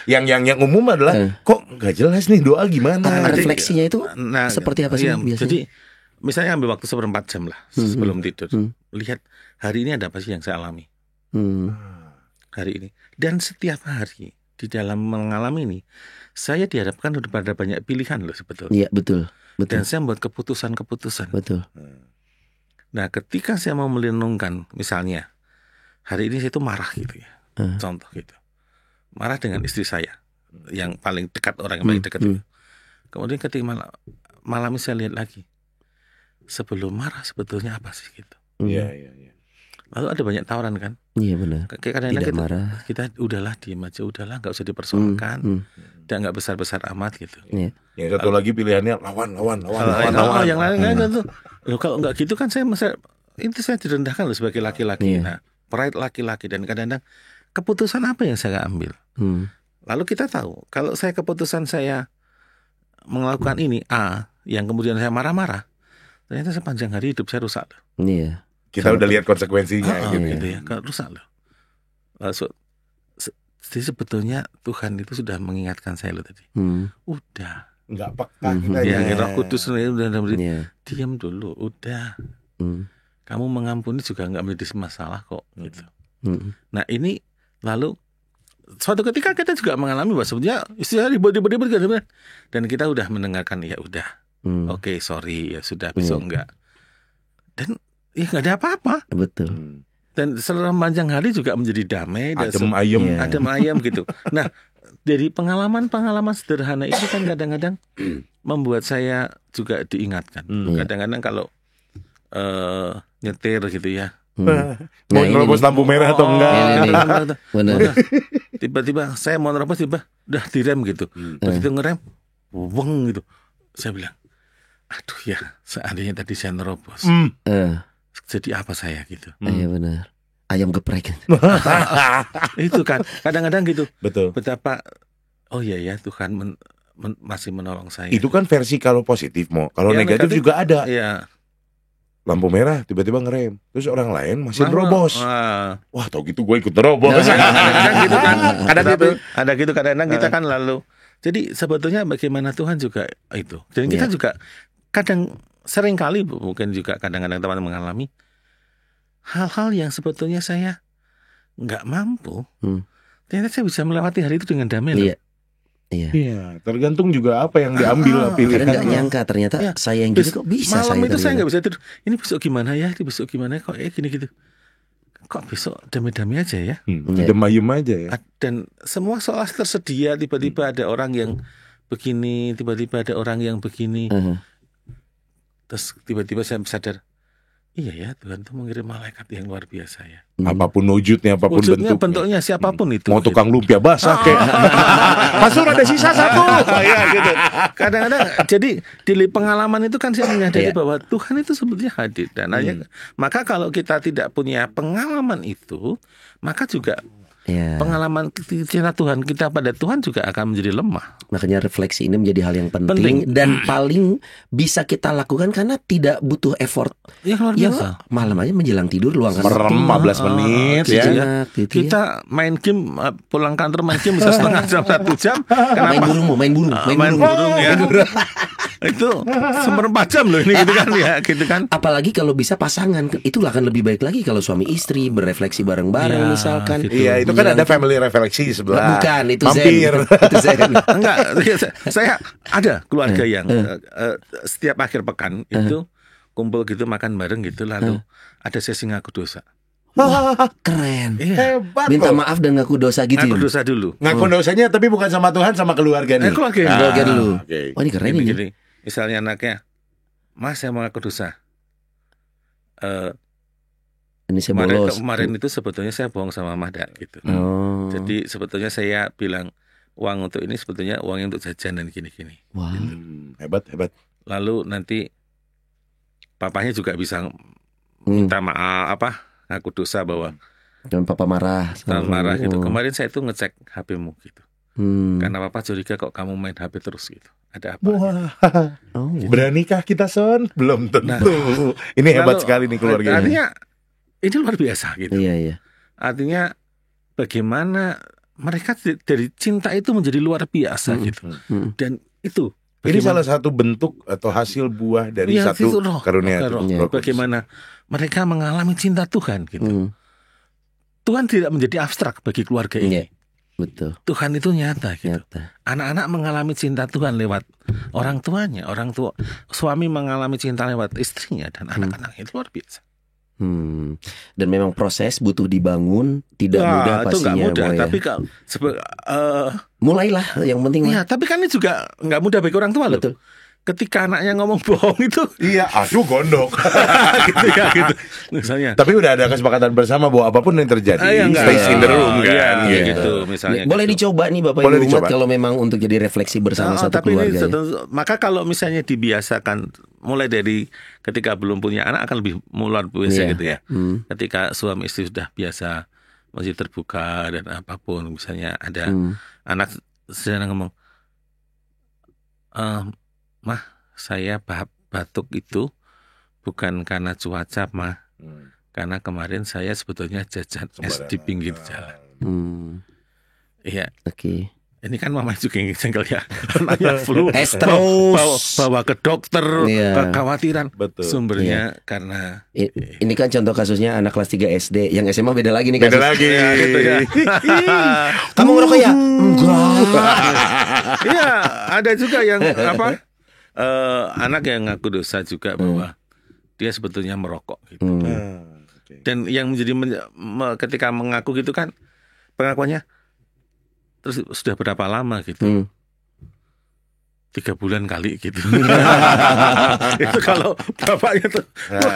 yang umum adalah kok nggak jelas nih doa gimana? Refleksinya itu seperti apa sih biasanya? Jadi misalnya ambil waktu 1/4 jam lah sebelum tidur. Lihat hari ini ada apa sih yang saya alami hari ini. Dan setiap hari di dalam mengalami ini, saya dihadapkan pada banyak pilihan loh sebetulnya. Iya, betul. Dan saya membuat keputusan-keputusan. Betul. Nah, ketika saya mau merenungkan, misalnya hari ini saya itu marah gitu ya, contoh gitu, marah dengan istri saya yang paling dekat, orang yang paling dekat. Kemudian ketika malam ini saya lihat lagi, sebelum marah sebetulnya apa sih gitu. Iya. Lalu ada banyak tawaran kan. Iya benar. Kadang-kadang Tidak marah. kita udahlah, diem aja, udahlah, nggak usah dipersoalkan, dan nggak besar-besar amat gitu. Iya. Yang satu lagi pilihannya lawan. Yang lain tuh, loh kalau nggak gitu kan saya direndahkan loh sebagai laki-laki. Nah, pride laki-laki, dan kadang-kadang keputusan apa yang saya ambil. Lalu kita tahu kalau saya keputusan saya melakukan ini A, yang kemudian saya marah-marah, ternyata sepanjang hari hidup saya rusak loh. Iya. Kita udah lihat konsekuensinya gitu ya, kalau rusak loh. Jadi sebetulnya Tuhan itu sudah mengingatkan saya loh tadi. Udah. Nggak peka kita ya. Roh Kudus udah diam dulu, udah. Kamu mengampuni juga nggak menjadi masalah kok gitu. Nah ini lalu suatu ketika kita juga mengalami bahwa sebenarnya istilah ribut dan kita udah mendengarkan ya udah. Oke, sorry ya sudah, besok enggak. Dan ya nggak ada apa-apa. Betul. Dan selama panjang hari juga menjadi damai, adem ayam gitu. Nah, dari pengalaman-pengalaman sederhana itu kan kadang-kadang membuat saya juga diingatkan. Kadang-kadang kalau nyetir gitu ya, mau nerobos lampu merah atau enggak? Benar. Tiba-tiba saya mau nerobos, tiba udah direm gitu. Begitu ngerem, weng gitu. Saya bilang, aduh ya, seandainya tadi saya nerobos. Jadi apa saya gitu. Iya benar. Ayam geprek. Itu kan kadang-kadang gitu. Betul. Betapa ya Tuhan masih menolong saya. Itu kan versi kalau positif, Mo. Kalau negatif juga ada. Iya. Lampu merah tiba-tiba ngerem, terus orang lain masih nerobos. Wah, tau gitu gue ikut nerobos. Kadang-kadang gitu kan. Ada gitu kadang-kadang kita kan lalu. Jadi sebetulnya bagaimana Tuhan juga itu. Dan kita juga sering kali mungkin juga kadang-kadang teman-teman mengalami hal-hal yang sebetulnya saya nggak mampu. Ternyata saya bisa melewati hari itu dengan damai. Iya. Tergantung juga apa yang diambil pilihan. Karena nggak nyangka ternyata saya yang gini kok bisa. Malam saya itu saya nggak bisa tidur. Ini besok gimana ya? Ini besok gimana? Kok gini gitu. Kok besok damai-damai aja ya? Ayem aja ya. Dan semua seolah tersedia. Tiba-tiba ada orang yang begini, tiba-tiba ada orang yang begini. Terus tiba-tiba saya sadar, iya ya, Tuhan itu mengirim malaikat yang luar biasa ya. Apapun wujudnya, apapun bentuknya siapapun itu. Mau tukang lumpia basah kayak Pasur ada sisa satu. Ya gitu. Kadang-kadang jadi di pengalaman itu kan saya menyadari bahwa Tuhan itu sebetulnya hadir. Dan maka kalau kita tidak punya pengalaman itu, maka juga pengalaman cinta Tuhan kita pada Tuhan juga akan menjadi lemah. Makanya refleksi ini menjadi hal yang penting. Dan paling bisa kita lakukan karena tidak butuh effort. Yang luar biasa. Malam aja menjelang tidur luangkan 15 menit ya. Kita main game, pulang kantor main game bisa setengah jam 1 jam. Main burung ya. Itu seperempat jam loh ini gitu kan. Apalagi kalau bisa pasangan, itu akan lebih baik lagi kalau suami istri berefleksi bareng-bareng misalkan. Iya, itu kan ada family refleksi sebelah. Bukan, itu mampir. Zen. Enggak, saya ada keluarga yang setiap akhir pekan itu kumpul gitu, makan bareng gitu, lalu ada sesi ngaku dosa. Keren. Hebat. Minta maaf dan ngaku dosa gitu. Ngaku dosa dulu. Ngaku dosanya tapi bukan sama Tuhan, sama keluarga nih. Keluarga dulu. Okay. Oh, ini keren ini. Misalnya anaknya, Mas saya mau ngaku dosa. Ini saya bolos. Kemarin itu sebetulnya saya bohong sama Mahda gitu. Jadi sebetulnya saya bilang uang untuk ini sebetulnya uang untuk jajan dan gini-gini. Wow. Gitu. Hebat. Lalu nanti papanya juga bisa minta maaf ngaku dosa bahwa dan papa marah. Gitu. Kemarin saya itu ngecek HP-mu gitu. Karena papa curiga kok kamu main HP terus gitu. Ada apa? Gitu. Beranikah kita Son? Belum tentu. Ini hebat sekali nih keluarga. Artinya ini luar biasa gitu. Iya. Artinya bagaimana mereka dari cinta itu menjadi luar biasa gitu. Dan itu Ini salah satu bentuk atau hasil buah dari Ya, satu itu roh, karunia roh. itu. Roh Kudus. Bagaimana mereka mengalami cinta Tuhan gitu. Tuhan tidak menjadi abstrak bagi keluarga ini. Betul. Tuhan itu nyata gitu. Anak-anak mengalami cinta Tuhan lewat orang tuanya, orang tua, suami mengalami cinta lewat istrinya dan anak-anak. Itu luar biasa. Dan memang proses butuh dibangun, tidak mudah pastinya. Itu nggak mudah, ya. tapi kalau mulailah, yang penting. Ya, tapi kan ini juga nggak mudah bagi orang tua loh. Betul. Ketika anaknya ngomong bohong itu, Iya, aduh gondok. gitu ya, gitu. Misalnya. Tapi udah ada kesepakatan bersama bahwa apapun yang terjadi, stay in the room kan. Gitu, misalnya. Boleh gitu. dicoba nih Bapak Ibu umat kalau memang untuk jadi refleksi bersama satu tapi keluarga. maka kalau misalnya dibiasakan mulai dari ketika belum punya anak akan lebih luar biasa gitu ya. Ketika suami istri sudah biasa masih terbuka dan apapun, misalnya ada anak sedang ngomong, Mah, saya batuk itu bukan karena cuaca, Mah. Karena kemarin saya sebetulnya jajan es di pinggir jalan. Iya. Oke. Ini kan mama juga yang jengkel ya. Anaknya flu. Es terus. Bawa ke dokter. Kekhawatiran. Betul. Sumbernya karena ini kan contoh kasusnya anak kelas 3 SD. Yang SMA beda lagi nih kasus. Beda lagi. Ya, gitu ya. Kamu ngerokok ya? Enggak. Iya, ada juga yang anak yang ngaku dosa juga bahwa dia sebetulnya merokok gitu. Dan yang menjadi ketika mengaku gitu kan pengakuannya terus sudah berapa lama gitu? 3 bulan kali gitu. Itu kalau bapaknya tuh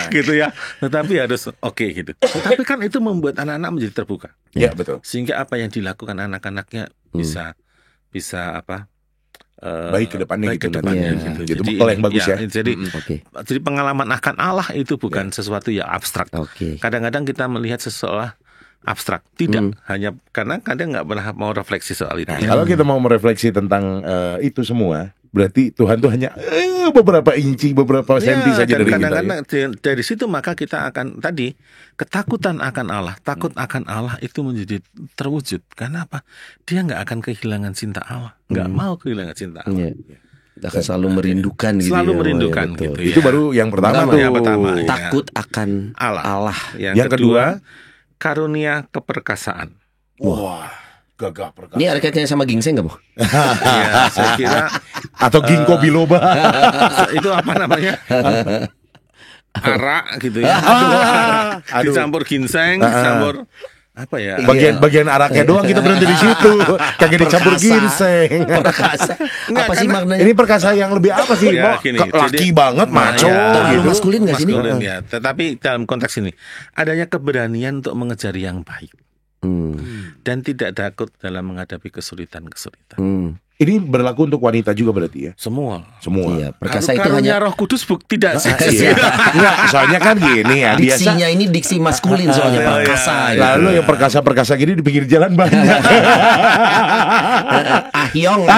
gitu ya. Tetapi harus oke gitu. Tapi kan itu membuat anak-anak menjadi terbuka. Ya, betul. Sehingga apa yang dilakukan anak-anaknya bisa baik ke depannya gitu. Gitu. Jadi bekal yang bagus ya. Jadi pengalaman akan Allah itu bukan sesuatu yang abstrak. Kadang-kadang kita melihat seseorang abstrak, tidak hanya karena kadang nggak pernah mau refleksi soal itu. Nah, kalau kita mau merefleksi tentang itu semua, berarti Tuhan tuh hanya beberapa inci, beberapa senti saja dari kadang-kadang kita. Dari situ maka kita akan tadi ketakutan akan Allah, takut akan Allah itu menjadi terwujud. Karena apa? Dia nggak akan kehilangan cinta Allah, nggak mau kehilangan cinta Allah. Akan selalu merindukan gitu. Selalu merindukan gitu. Itu baru yang pertama tuh. Yang pertama, takut akan Allah. Yang kedua, karunia keperkasaan. Wah, gagah perkasa. Ini ada kaitannya sama ginseng nggak, Bu? Ya, saya kira atau ginkgo biloba. Itu apa namanya? Arak gitu ya. Dicampur ginseng, dicampur apa ya? Bagian araknya doang kita berhenti di situ. Kagak dicampur ginseng. Perkasa. Apa sih maknanya? Ini perkasa yang lebih apa sih? Ya, gini, laki banget, maco terlalu gitu. maskulin nggak sih ini? Ya. Tetapi dalam konteks ini adanya keberanian untuk mengejar yang baik dan tidak takut dalam menghadapi kesulitan-kesulitan. Ini berlaku untuk wanita juga berarti ya? Semua. Iya, perkasa itu Karunia hanya Roh Kudus tidak sih. Enggak, soalnya kan gini ya. Diksinya ini diksi maskulin soalnya perkasa. Lalu yang perkasa-perkasa gini di pinggir jalan banyak. Ahyong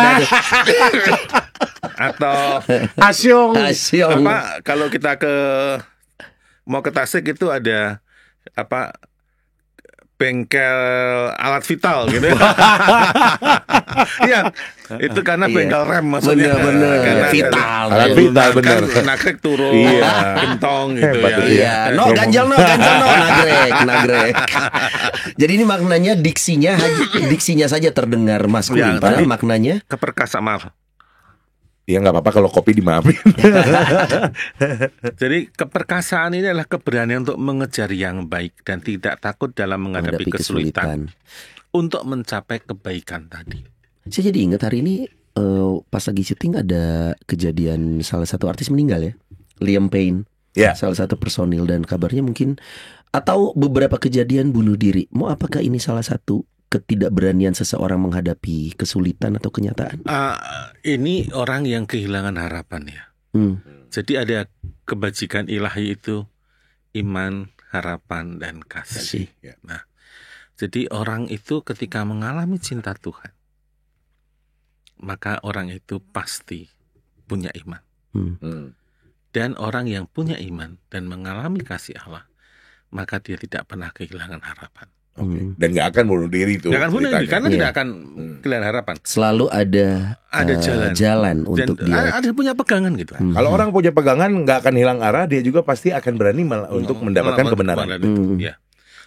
atau Asyong. apa kalau kita mau ke Tasik itu ada apa bengkel alat vital gitu ya. Iya, itu karena bengkel rem maksudnya. Bener. Karena Vital. Alat vital bener. Nagrek turun, gentong gitu Hebat, ya. Iya, ganjal nagrek. Jadi ini maknanya diksinya saja terdengar maskulin, padahal maknanya keperkasaan. Ya nggak apa-apa kalau kopi dimaafin. Jadi keperkasaan ini adalah keberanian untuk mengejar yang baik dan tidak takut dalam menghadapi kesulitan untuk mencapai kebaikan tadi. Saya jadi ingat hari ini pas lagi syuting ada kejadian salah satu artis meninggal ya, Liam Payne, salah satu personil, dan kabarnya mungkin atau beberapa kejadian bunuh diri. Mau apakah ini salah satu ketidakberanian seseorang menghadapi kesulitan atau kenyataan? Ini orang yang kehilangan harapan ya. Jadi ada kebajikan ilahi itu iman, harapan, dan kasih. Nah, jadi orang itu ketika mengalami cinta Tuhan, maka orang itu pasti punya iman. Dan orang yang punya iman dan mengalami kasih Allah, maka dia tidak pernah kehilangan harapan. Dan nggak akan bunuh diri itu. Nggak akan bunuh diri karena tidak akan kehilangan harapan. Selalu ada jalan untuk dia. Ada punya pegangan gitu. Kalau orang punya pegangan nggak akan hilang arah, dia juga pasti akan berani untuk mendapatkan kebenaran. Ya.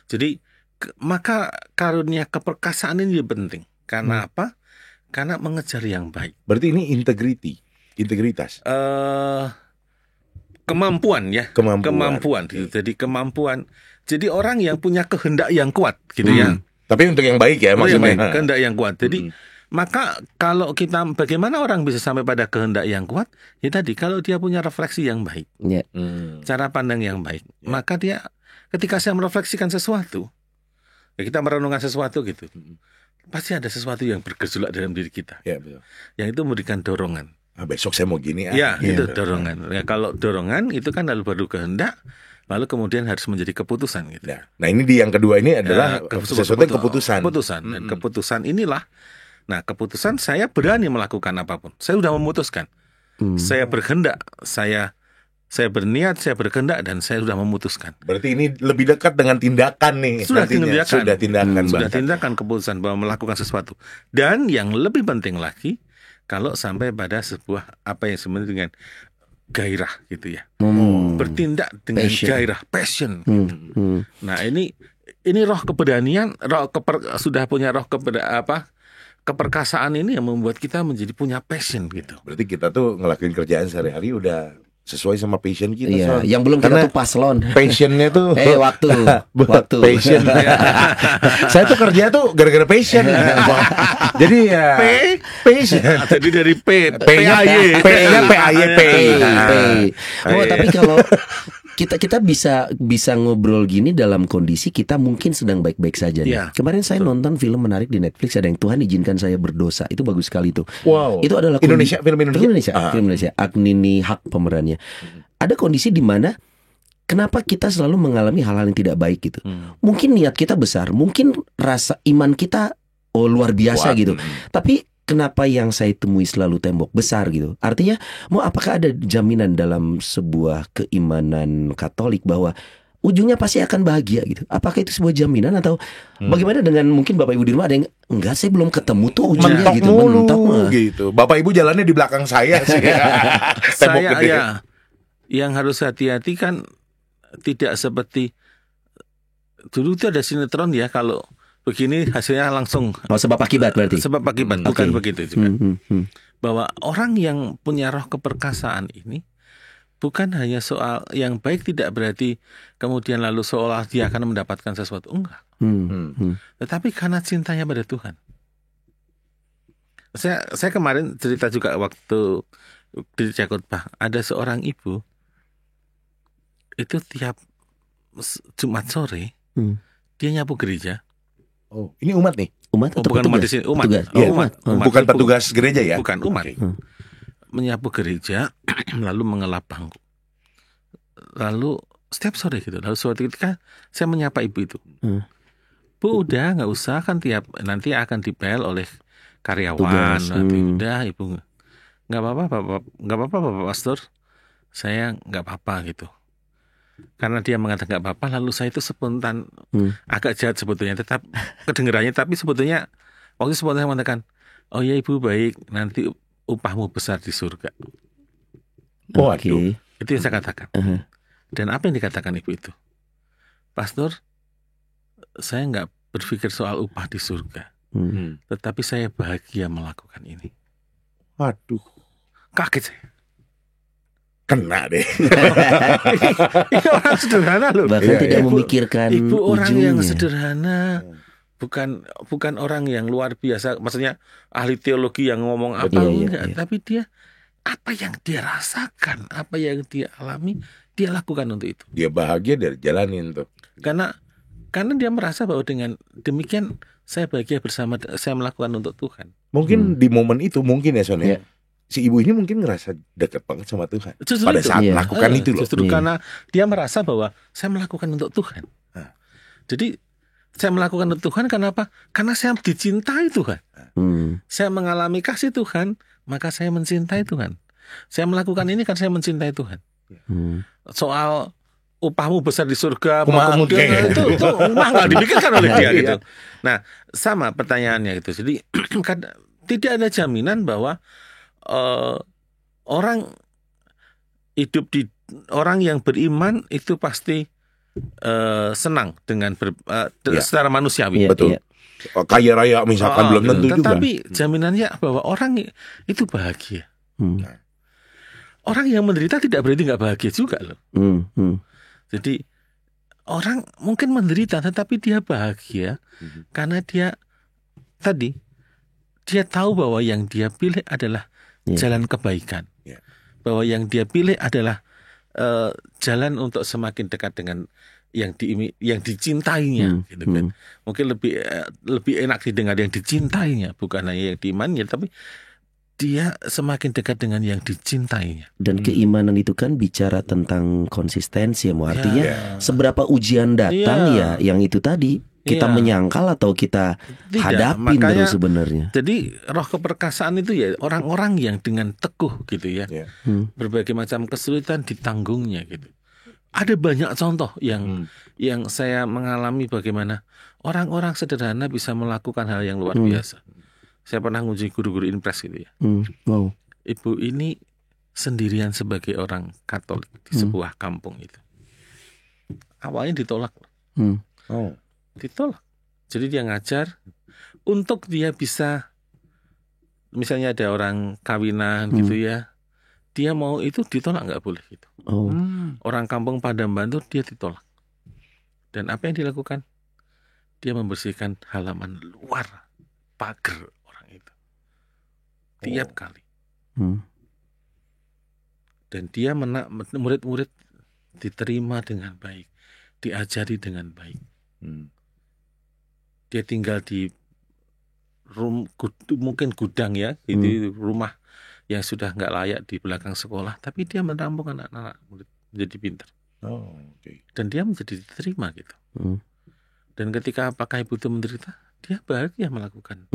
Jadi maka karunia keperkasaan ini penting. Karena apa? Karena mengejar yang baik. Berarti ini integritas. Kemampuan ya. Kemampuan. Gitu. Jadi kemampuan. Jadi orang yang punya kehendak yang kuat gitu ya. Tapi untuk yang baik ya maksudnya. Kehendak yang kuat. Jadi maka kalau kita bagaimana orang bisa sampai pada kehendak yang kuat? Ya tadi kalau dia punya refleksi yang baik. Cara pandang yang baik. Maka dia ketika saya merefleksikan sesuatu, ya kita merenungkan sesuatu gitu. Pasti ada sesuatu yang bergejolak dalam diri kita. Ya, betul. Yang itu memberikan dorongan. Besok saya mau gini. Ya, itu dorongan. Ya, kalau dorongan itu kan lalu baru kehendak, lalu kemudian harus menjadi keputusan gitu. Nah, ini di yang kedua ini adalah sesuatu yang keputusan. Dan keputusan inilah. Nah, keputusan saya berani melakukan apapun. Saya sudah memutuskan. Saya berkehendak, saya berniat, saya berkehendak, dan saya sudah memutuskan. Berarti ini lebih dekat dengan tindakan nih. Sudah tindakan. Sudah tindakan keputusan bahwa melakukan sesuatu. Dan yang lebih penting lagi, kalau sampai pada sebuah apa yang sebenarnya dengan gairah gitu ya. Bertindak dengan gairah, passion. Nah, ini roh keberanian, sudah punya roh keperkasaan ini yang membuat kita menjadi punya passion gitu. Berarti kita tuh ngelakuin kerjaan sehari-hari udah sesuai sama passion kita. Iya, yang belum kita tuh paslon. Passionnya tuh waktu passion. Saya tuh kerja tuh gara-gara passion. Jadi ya passion. Jadi dari P-nya PAY. Oh, tapi kalau kita bisa ngobrol gini dalam kondisi kita mungkin sedang baik-baik saja nih. Kemarin saya nonton film menarik di Netflix, ada yang Tuhan izinkan saya berdosa. Itu bagus sekali tuh. Wow. Itu adalah film Indonesia. Film Indonesia. Agnini Haq pemerannya. Ada kondisi di mana kenapa kita selalu mengalami hal-hal yang tidak baik gitu. Mungkin niat kita besar, mungkin rasa iman kita luar biasa gitu. Tapi kenapa yang saya temui selalu tembok besar gitu? Artinya, apakah ada jaminan dalam sebuah keimanan Katolik bahwa ujungnya pasti akan bahagia gitu? Apakah itu sebuah jaminan atau bagaimana dengan mungkin Bapak Ibu di rumah ada yang enggak, saya belum ketemu tuh ujungnya mentok gitu, mentok gitu. Bapak Ibu jalannya di belakang saya sih. Saya yang harus hati-hati kan tidak seperti dulu itu ada sinetron ya, kalau begini hasilnya langsung sebab akibat berarti. Sebab akibat bukan begitu juga. Bahwa orang yang punya roh keperkasaan ini bukan hanya soal yang baik, tidak berarti kemudian lalu seolah dia akan mendapatkan sesuatu, enggak. Tetapi karena cintanya pada Tuhan. Saya kemarin cerita juga waktu di Khotbah, ada seorang ibu itu tiap Jumat sore dia nyapu gereja. Oh, ini umat nih? Umat atau bukan umat di sini, umat. Umat. Bukan petugas gereja ya? Bukan, umat. Menyapu gereja, lalu mengelap bangku. Lalu setiap sore gitu. Lalu suatu ketika saya menyapa ibu itu. Bu, udah nggak usah kan nanti akan dipel oleh karyawan. Nanti udah ibu nggak apa-apa Bapak Pastor. Saya nggak apa-apa gitu. Karena dia mengatakan nggak apa-apa, lalu saya itu spontan agak jahat sebetulnya, tetap kedengarannya, tapi sebetulnya waktu spontan saya mengatakan, oh ya ibu baik, nanti upahmu besar di surga. Waduh, itu yang saya katakan. Dan apa yang dikatakan ibu itu? Pastor, saya nggak berpikir soal upah di surga, tetapi saya bahagia melakukan ini. Waduh, kaget saya. Kena deh. Ini orang sederhana loh. Bahkan tidak memikirkan ibu orang ujungnya. yang sederhana, bukan orang yang luar biasa. Maksudnya ahli teologi yang ngomong apa enggak, tapi dia apa yang dia rasakan, apa yang dia alami, dia lakukan untuk itu. Dia bahagia dari jalanin tuh. Karena dia merasa bahwa dengan demikian saya bahagia bersama, saya melakukan untuk Tuhan. Mungkin di momen itu mungkin ya Sonia. Si ibu ini mungkin ngerasa dekat banget sama Tuhan pada saat melakukan itu loh. Justru karena dia merasa bahwa saya melakukan untuk Tuhan. Jadi saya melakukan untuk Tuhan karena apa? Karena saya dicintai Tuhan. Saya mengalami kasih Tuhan, maka saya mencintai Tuhan. Saya melakukan ini karena saya mencintai Tuhan. Soal upahmu besar di surga, kemudian itu nggak dipikirkan oleh dia gitu. Nah, sama pertanyaannya itu. Jadi tidak ada jaminan bahwa orang yang beriman itu pasti senang dengan secara manusiawi. Betul. Kaya raya misalkan belum tentu juga. Tetapi jaminannya bahwa orang itu bahagia. Orang yang menderita tidak berarti nggak bahagia juga loh. Jadi orang mungkin menderita tetapi dia bahagia karena dia tahu bahwa yang dia pilih adalah jalan kebaikan. Bahwa yang dia pilih adalah jalan untuk semakin dekat dengan yang dicintainya, gitu kan. Mungkin lebih enak didengar yang dicintainya, bukan hanya yang diimaninya, tapi dia semakin dekat dengan yang dicintainya. Dan keimanan itu kan bicara tentang konsistensi, artinya seberapa ujian datang yang itu tadi kita menyangkal atau kita hadapin terus sebenarnya. Jadi roh keperkasaan itu ya orang-orang yang dengan teguh gitu ya, berbagai macam kesulitan ditanggungnya gitu. Ada banyak contoh yang saya mengalami bagaimana orang-orang sederhana bisa melakukan hal yang luar biasa. Saya pernah nguji guru-guru Inpres gitu ya. Wow. Ibu ini sendirian sebagai orang Katolik di sebuah kampung itu. Awalnya ditolak. Ditolak. Jadi dia ngajar untuk dia bisa, misalnya ada orang kawinan gitu ya, dia mau itu ditolak, nggak boleh gitu. Orang kampung pada bantu dia ditolak. Dan apa yang dilakukan? Dia membersihkan halaman luar pagar orang itu tiap kali. Dan dia murid-murid diterima dengan baik, diajari dengan baik. Dia tinggal di mungkin gudang ya, itu rumah yang sudah nggak layak di belakang sekolah, tapi dia menampung anak-anak murid menjadi pintar. Dan dia menjadi diterima gitu. Dan ketika apakah ibu itu menderita, dia bahagia melakukan.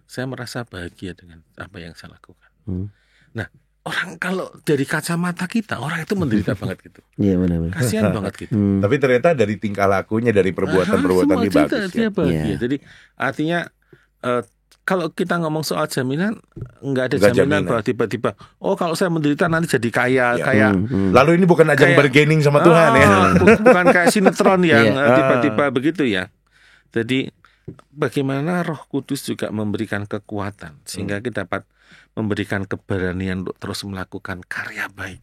Saya merasa bahagia dengan apa yang saya lakukan. Nah, orang kalau dari kacamata kita, orang itu menderita banget gitu. Iya benar-benar. Kasihan banget gitu. Tapi ternyata dari tingkah lakunya, dari perbuatan-perbuatan dia bagus. Dia bahagia. Jadi artinya kalau kita ngomong soal jaminan, nggak ada jaminan bahwa tiba-tiba, kalau saya menderita nanti jadi kaya. Lalu ini bukan ajang bargaining sama Tuhan ya. Bukan kayak sinetron yang tiba-tiba begitu ya. Jadi bagaimana Roh Kudus juga memberikan kekuatan sehingga kita dapat memberikan keberanian untuk terus melakukan karya baik.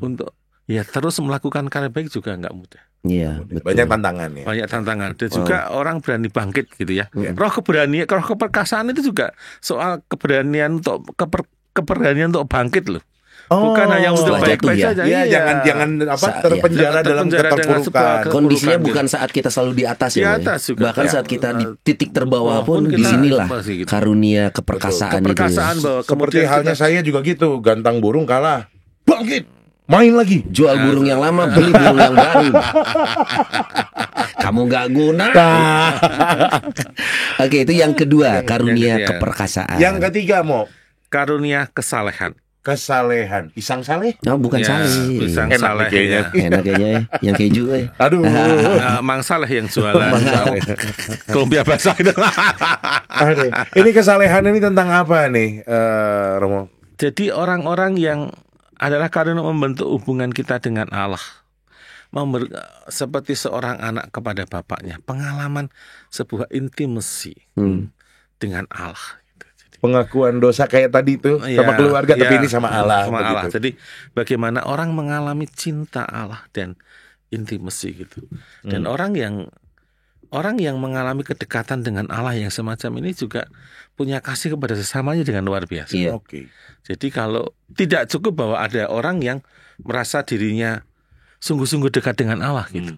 Untuk terus melakukan karya baik juga nggak mudah. Iya, betul. Banyak tantangan ya. Banyak tantangan. Dan juga orang berani bangkit gitu ya. Roh keperkasaan itu juga soal keberanian untuk keberanian untuk bangkit loh. Bukan hanya untuk baik-baik saja. Jangan terpenjara dalam keterpurukan. Kondisinya bukan saat kita selalu di atas ya. Bahkan saat kita di titik terbawah pun disinilah karunia keperkasaan itu. Bahwa seperti halnya saya juga gitu, gantang burung kalah, bangkit, main lagi. Jual burung yang lama, beli burung yang baru. Kamu gak guna. Oke, itu yang kedua, karunia keperkasaan. Yang ketiga karunia kesalehan. Pisang saleh? Bukan saleh. Pisang saleh kayaknya. Enak kayaknya yang keju Aduh, Mang Saleh yang jualan. Kolumbia basah itu. Ini kesalehan ini tentang apa nih, Romo? Jadi orang-orang yang adalah karena membentuk hubungan kita dengan Allah. Seperti seorang anak kepada bapaknya, pengalaman sebuah intimasi dengan Allah. Pengakuan dosa kayak tadi itu sama keluarga, tapi ini sama Allah. Jadi bagaimana orang mengalami cinta Allah dan intimasi gitu. Dan orang yang mengalami kedekatan dengan Allah yang semacam ini juga punya kasih kepada sesamanya dengan luar biasa. Jadi kalau tidak cukup bahwa ada orang yang merasa dirinya sungguh-sungguh dekat dengan Allah gitu.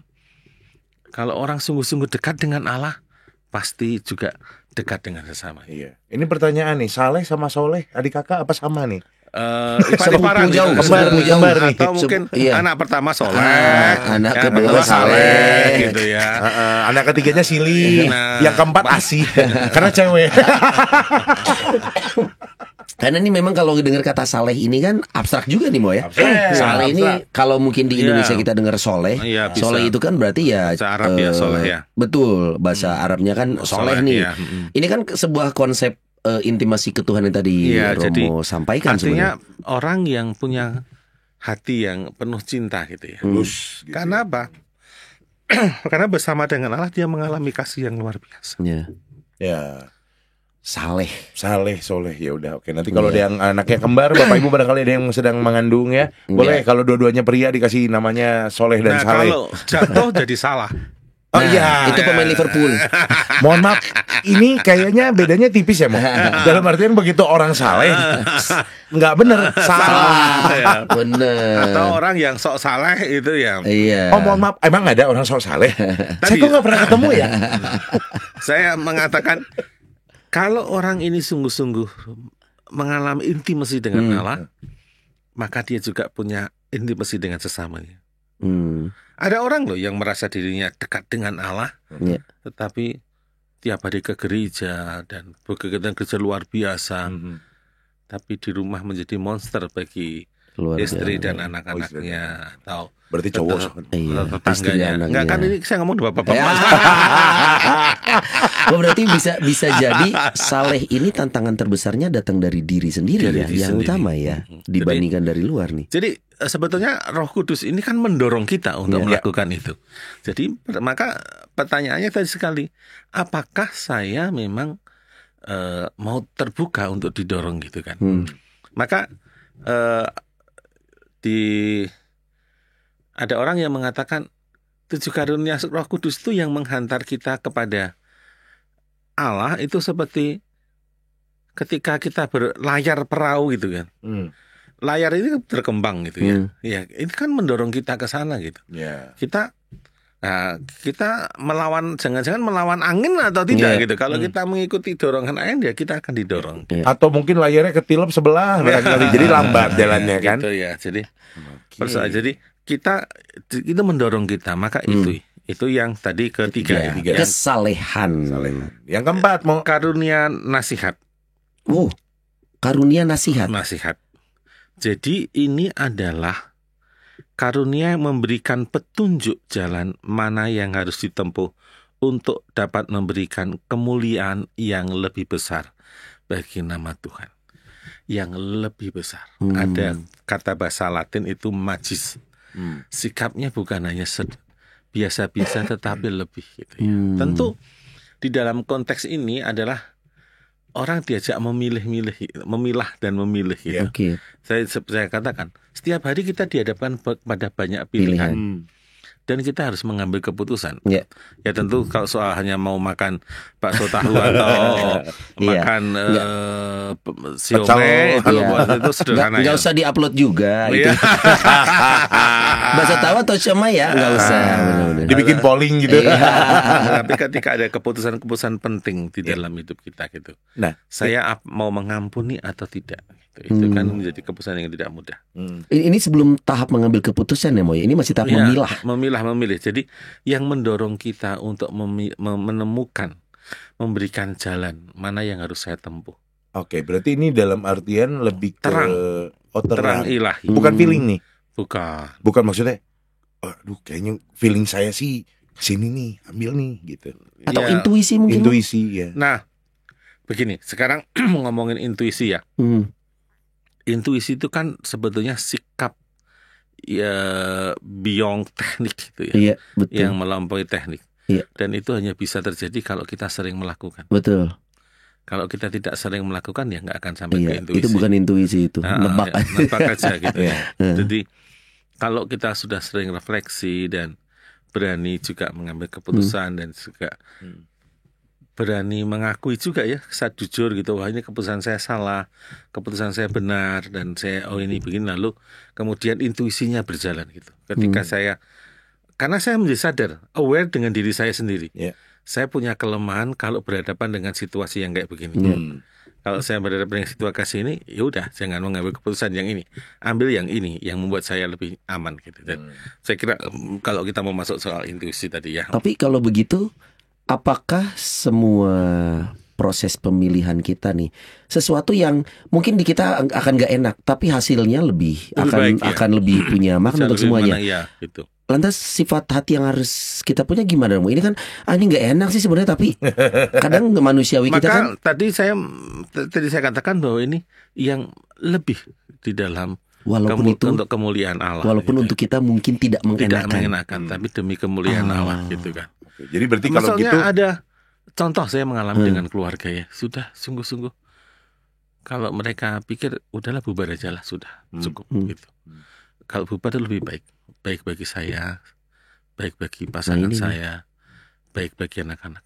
Kalau orang sungguh-sungguh dekat dengan Allah, pasti juga dekat dengan sesama. Ini pertanyaan nih, Saleh sama Soleh, adik kakak apa sama nih? Ipar jauh, kembar nih. Atau mungkin anak pertama Soleh, anak kedua Saleh gitu ya. Anak ketiganya Sili, yang keempat Asih, karena cewek. Karena ini memang kalau dengar kata saleh ini kan abstrak juga nih Mo ya. Saleh ini kalau mungkin di Indonesia kita dengar soleh, soleh itu kan berarti ya bahasa Arab ya soleh ya. Betul, bahasa Arabnya kan soleh nih. Ya. Ini kan sebuah konsep intimasi ketuhanan yang tadi Romo sampaikan. Artinya orang yang punya hati yang penuh cinta gitu ya. Karena apa? Karena bersama dengan Allah dia mengalami kasih yang luar biasa. Ya. Saleh, soleh, ya udah oke. Nanti kalau ada yang anaknya kembar, bapak ibu barangkali ada yang sedang mengandung ya, boleh kalau dua-duanya pria dikasih namanya Soleh dan Saleh. Kalau jatuh jadi salah. Oh iya, itu pemain Liverpool. Mohon maaf, ini kayaknya bedanya tipis ya, Mo. Dalam artian begitu orang saleh, nggak bener, salah. Ya. Bener. Atau orang yang sok saleh itu ya. Iya. Oh mohon maaf, emang ada orang sok saleh? Saya kok nggak pernah ketemu ya. Saya mengatakan kalau orang ini sungguh-sungguh mengalami intimasi dengan Allah, maka dia juga punya intimasi dengan sesamanya. Ada orang loh yang merasa dirinya dekat dengan Allah, tetapi tiap hari ke gereja dan berkegiatan gereja luar biasa, tapi di rumah menjadi monster bagi istri dan anak-anaknya atau berarti cowok tetangganya. Enggak kan ini saya ngomong bapak-bapak. Berarti bisa jadi saleh ini tantangan terbesarnya datang dari diri sendiri yang utama ya dibandingkan dari luar nih. Jadi sebetulnya Roh Kudus ini kan mendorong kita untuk melakukan itu. Jadi maka pertanyaannya tadi sekali, apakah saya memang mau terbuka untuk didorong gitu kan? Maka ada orang yang mengatakan 7 karunia Roh Kudus itu yang menghantar kita kepada Allah itu seperti ketika kita berlayar perahu gitu kan. Layar ini berkembang gitu ya. Ya, ini kan mendorong kita ke sana gitu. Kita melawan, jangan-jangan melawan angin atau tidak gitu. Kalau kita mengikuti dorongan angin ya kita akan didorong. Atau mungkin layarnya ketilep sebelah barangkali jadi lambat jalannya kan. Gitu ya. Jadi kita itu mendorong kita, maka itu yang tadi ketiga. Kesalehan. Yang keempat mau karunia nasihat. Karunia nasihat. Jadi ini adalah karunia memberikan petunjuk jalan mana yang harus ditempuh untuk dapat memberikan kemuliaan yang lebih besar bagi nama Tuhan. Yang lebih besar. Ada kata bahasa Latin itu magis. Sikapnya bukan hanya biasa-biasa tetapi lebih gitu ya. Tentu di dalam konteks ini adalah orang diajak memilah dan memilih gitu. Saya katakan setiap hari kita dihadapkan pada banyak pilihan. Dan kita harus mengambil keputusan. Ya tentu kalau soal hanya mau makan bakso tahu atau makan siomay itu sederhana. Nggak usah diupload juga. Bakso tahu atau siomay ya nggak usah. Dibikin polling gitu. Tapi ketika ada keputusan-keputusan penting di dalam hidup kita gitu. Nah, saya mau mengampuni atau tidak. Itu kan menjadi keputusan yang tidak mudah. Ini sebelum tahap mengambil keputusan ya Moy. Ini masih tahap memilih. Jadi yang mendorong kita untuk menemukan, memberikan jalan mana yang harus saya tempuh. Oke, berarti ini dalam artian lebih terang ilahi. Bukan feeling nih. Bukan maksudnya. Aduh, kayaknya feeling saya sih sini nih, ambil nih gitu. Atau intuisi mungkin. Ya. Nah, begini, sekarang ngomongin intuisi ya. Intuisi itu kan sebetulnya sikap beyond teknik gitu ya. Betul. Yang melampaui teknik. Dan itu hanya bisa terjadi kalau kita sering melakukan. Betul. Kalau kita tidak sering melakukan ya nggak akan sampai ke intuisi. Itu bukan intuisi itu, nebak aja gitu. Jadi kalau kita sudah sering refleksi dan berani juga mengambil keputusan dan juga berani mengakui juga ya, saya jujur gitu, wah ini keputusan saya salah, keputusan saya benar, dan saya ini begini, lalu kemudian intuisinya berjalan gitu. Ketika karena saya menjadi sadar, aware dengan diri saya sendiri. Saya punya kelemahan kalau berhadapan dengan situasi yang kayak begini. Kalau saya berhadapan dengan situasi ini, ya udah, jangan mengambil keputusan yang ini, ambil yang ini, yang membuat saya lebih aman gitu. Dan saya kira kalau kita mau masuk soal intuisi tadi ya. Tapi kalau begitu, apakah semua proses pemilihan kita nih, sesuatu yang mungkin di kita akan gak enak, tapi hasilnya lebih baik, akan lebih punya makna untuk semuanya. Gitu. Lantas sifat hati yang harus kita punya gimana? Ini kan ini nggak enak sih sebenarnya, tapi kadang manusiawi kita kan. Tadi saya katakan bahwa ini yang lebih di dalam walaupun itu untuk kemuliaan Allah. Walaupun gitu. untuk kita mungkin tidak mengenakan, tapi demi kemuliaan Allah gitu kan. Jadi berarti kalau gitu ada contoh saya mengalami dengan keluarga ya, sudah sungguh-sungguh kalau mereka pikir udahlah bubar aja lah, sudah cukup gitu. Kalau bubar itu lebih baik bagi saya, baik bagi pasangan saya, baik bagi anak-anak.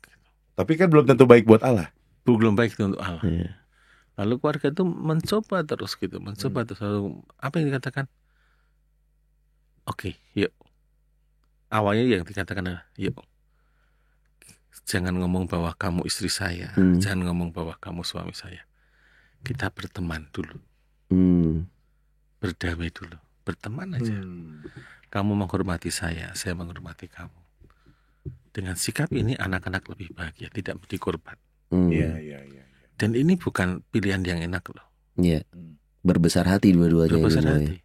Tapi kan belum tentu baik buat Allah. Belum baik untuk Allah. Lalu keluarga itu mencoba terus gitu, terus lalu apa yang dikatakan? Oke, yuk. Awalnya yang dikatakan adalah yuk. Jangan ngomong bahwa kamu istri saya, jangan ngomong bahwa kamu suami saya. Kita berteman dulu, berdamai dulu, berteman aja. Kamu menghormati saya menghormati kamu. Dengan sikap ini anak-anak lebih bahagia, tidak menjadi korban. Iya. Dan ini bukan pilihan yang enak loh. Iya. Berbesar hati dua-duanya. Berbesar hati.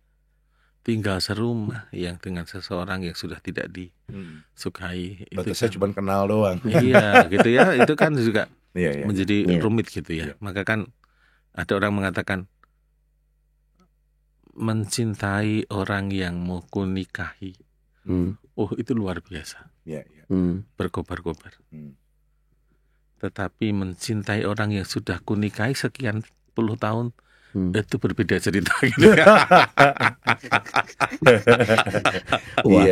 Tinggal serumah yang dengan seseorang yang sudah tidak disukai. Batasnya cuma kenal doang. Iya, gitu ya. Itu kan juga menjadi Iya. rumit gitu ya. Maka kan ada orang mengatakan mencintai orang yang mau kunikahi. Oh, itu luar biasa. Berkobar-kobar. Tetapi mencintai orang yang sudah kunikahi sekian puluh tahun, itu berbeda cerita gitu. Wah,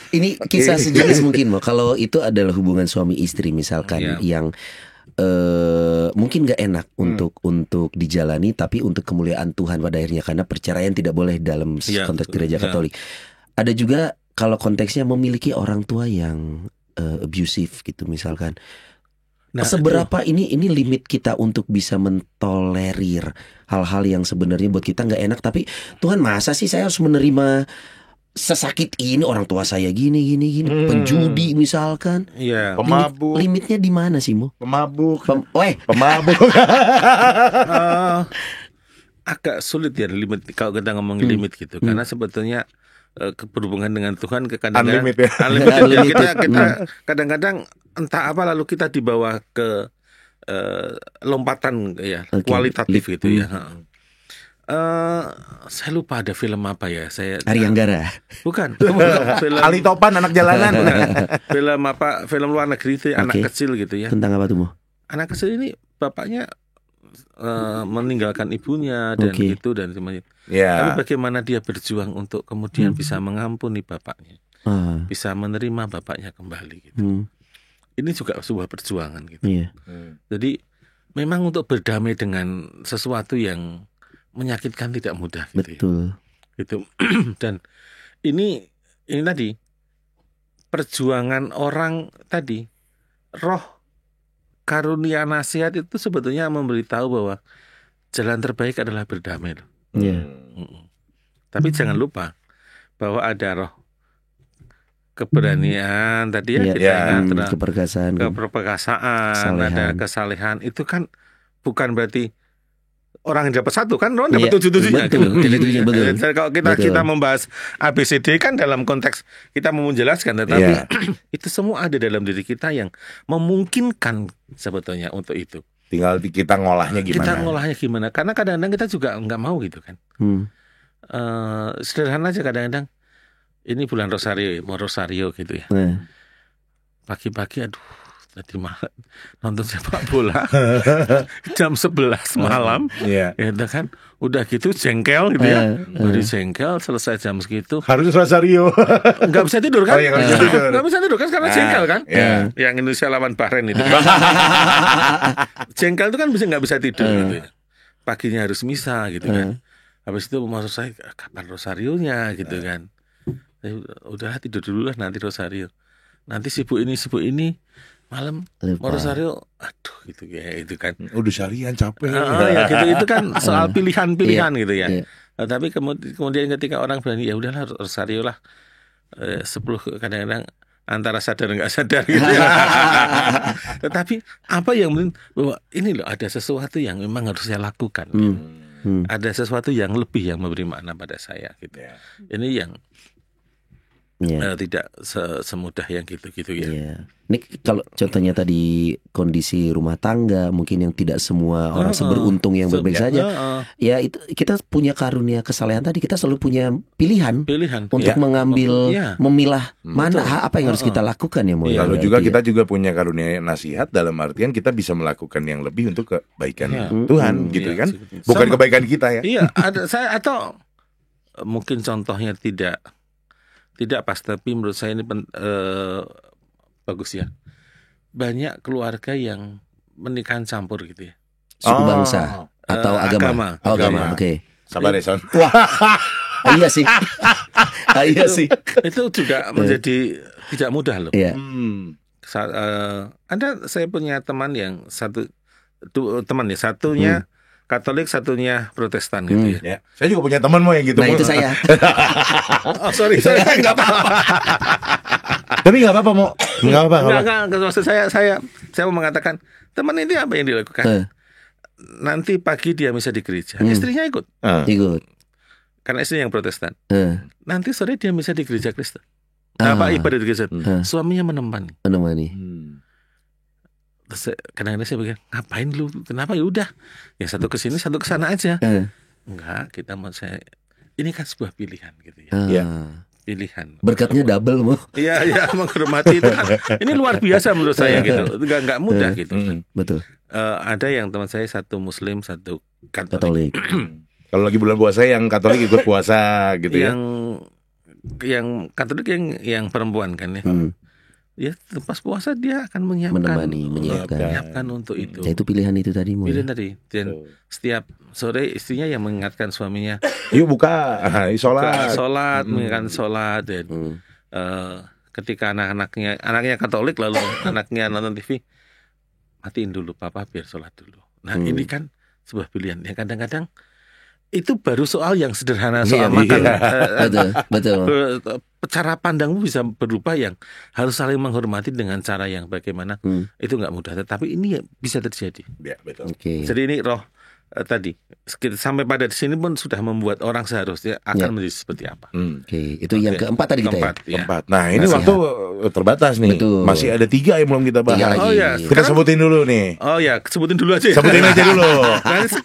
ini kisah sejenis mungkin Mo. Kalau itu adalah hubungan suami istri misalkan yang mungkin gak enak untuk dijalani, tapi untuk kemuliaan Tuhan pada akhirnya, karena perceraian tidak boleh dalam konteks gereja Katolik. Ada juga kalau konteksnya memiliki orang tua yang abusive gitu misalkan. Seberapa ini limit kita untuk bisa mentolerir hal-hal yang sebenarnya buat kita nggak enak, tapi Tuhan masa sih saya harus menerima sesakit ini, orang tua saya gini penjudi misalkan. Pemabuk. Limitnya di mana sih Mo? Pemabuk. Pemabuk. Agak sulit ya limit kalau kita ngomongin limit gitu, karena sebetulnya berhubungan dengan Tuhan kadang-kadang unlimited. Kita kadang-kadang entah apa lalu kita dibawa ke lompatan ya kualitatif gitu ya. Saya lupa ada film apa ya, Ari Anggara. Bukan film Ali Topan anak jalanan. Film luar negeri itu anak kecil gitu ya. Tentang apa tuh Mo? Anak kecil ini bapaknya meninggalkan ibunya dan gitu dan semuanya. Tapi bagaimana dia berjuang untuk kemudian bisa mengampuni bapaknya, bisa menerima bapaknya kembali gitu. Ini juga sebuah perjuangan gitu. Jadi memang untuk berdamai dengan sesuatu yang menyakitkan tidak mudah gitu. Betul. Gitu. Dan ini tadi perjuangan orang tadi, roh karunia nasihat itu sebetulnya memberitahu bahwa jalan terbaik adalah berdamai. Tapi jangan lupa bahwa ada roh keberanian tadi ya, keperkasaan, ada kesalehan. Itu kan bukan berarti orang yang dapat satu kan, orang dapat tujuh-tujuhnya. Kalau kita membahas ABCD kan dalam konteks kita mau menjelaskan, tetapi itu semua ada dalam diri kita yang memungkinkan sebetulnya untuk itu. Tinggal kita ngolahnya gimana. Karena kadang-kadang kita juga nggak mau gitu kan. Sederhana aja kadang-kadang. Ini bulan Rosario gitu ya. Pagi-pagi tadi malam nonton sepak bola jam 11 malam. Ya kan. Udah gitu jengkel gitu ya. Udah jengkel selesai jam segitu. Harus Rosario. Enggak bisa tidur kan? Enggak bisa tidur kan karena jengkel kan? Yang Indonesia lawan Bahrain itu. Jengkel itu kan enggak bisa tidur gitu ya. Paginya harus misa gitu kan. Habis itu maksud saya kapan Rosarionya gitu kan. Udah tidur dulu lah nanti Rosario. Nanti sibuk ini malam mau Rosario, aduh gitu ya itu kan. Udah syarian capek. Ya gitu itu kan soal pilihan-pilihan gitu ya. Tapi kemudian ketika orang berani ya udahlah Rosario lah 10 kadang-kadang antara sadar nggak sadar gitu ya. Tetapi apa yang bahwa ini loh ada sesuatu yang memang harus saya lakukan. Ada sesuatu yang lebih yang memberi makna pada saya gitu. Ini yang tidak semudah yang gitu-gitu ya. Ini kalau contohnya tadi kondisi rumah tangga, mungkin yang tidak semua orang seberuntung yang berbaik saja. Ya itu kita punya karunia kesalehan tadi, kita selalu punya pilihan untuk mengambil, memilah mana apa yang harus kita lakukan ya. Lalu juga kita juga punya karunia nasihat dalam artian kita bisa melakukan yang lebih untuk kebaikan Tuhan, gitu kan? Bukan kebaikan kita ya. Iya, saya atau mungkin contohnya tidak pas, tapi menurut saya ini bagus ya. Banyak keluarga yang pernikahan campur gitu ya. Suku bangsa atau agama. Agama. Oke. Sabar ya, Son. Wah. Iya sih. Iya sih. Itu juga menjadi tidak mudah loh. Iya. Saya punya teman yang satunya Katolik, satunya Protestan gitu ya. Saya juga punya teman yang gitu. Nah, itu saya. Oh, sorry. Saya enggak apa-apa. Tapi enggak apa-apa, Mo. Enggak apa-apa. Enggak, maksud saya mau mengatakan, teman ini apa yang dilakukan? Nanti pagi dia bisa di gereja, istrinya ikut. Ikut. Karena istrinya yang Protestan. Nanti sore dia bisa di gereja Kristen. Ibadah di gereja. Suaminya menemani. Terus kadang-kadang saya pikir, ngapain lu? Kenapa? Ya udah, ya satu ke sini, satu ke sana aja. Enggak, ini kan sebuah pilihan gitu ya. Pilihan. Berkatnya double, Mo. Iya, menghormati itu kan. Ini luar biasa menurut saya gitu. Enggak mudah gitu. Betul. Ada yang teman saya satu Muslim, satu Katolik. Kalau lagi bulan puasa yang Katolik ikut puasa gitu ya. Yang Katolik yang perempuan kan ya. Ya pas puasa dia akan menyiapkan untuk itu. Ya, itu pilihan itu tadi, Mo. Pilihan tadi. Dan setiap sore istrinya yang mengingatkan suaminya, yuk buka, mengingatkan sholat. Dan ketika anaknya Katolik lalu anaknya nonton TV, matiin dulu papa biar sholat dulu. Nah ini kan sebuah pilihan yang kadang-kadang itu baru soal yang sederhana soal makan. Betul. Cara pandangmu bisa berubah yang harus saling menghormati dengan cara yang bagaimana itu nggak mudah, tetapi ini bisa terjadi. Ya, betul. Jadi ini roh tadi sampai pada di sini pun sudah membuat orang seharusnya akan menjadi seperti apa. Itu yang keempat tadi kita keempat. Nah ini waktu terbatas nih. Betul. Masih ada 3 yang belum kita bahas. Kita sekarang, sebutin dulu nih. Sebutin dulu aja. Sebutin aja dulu. Nanti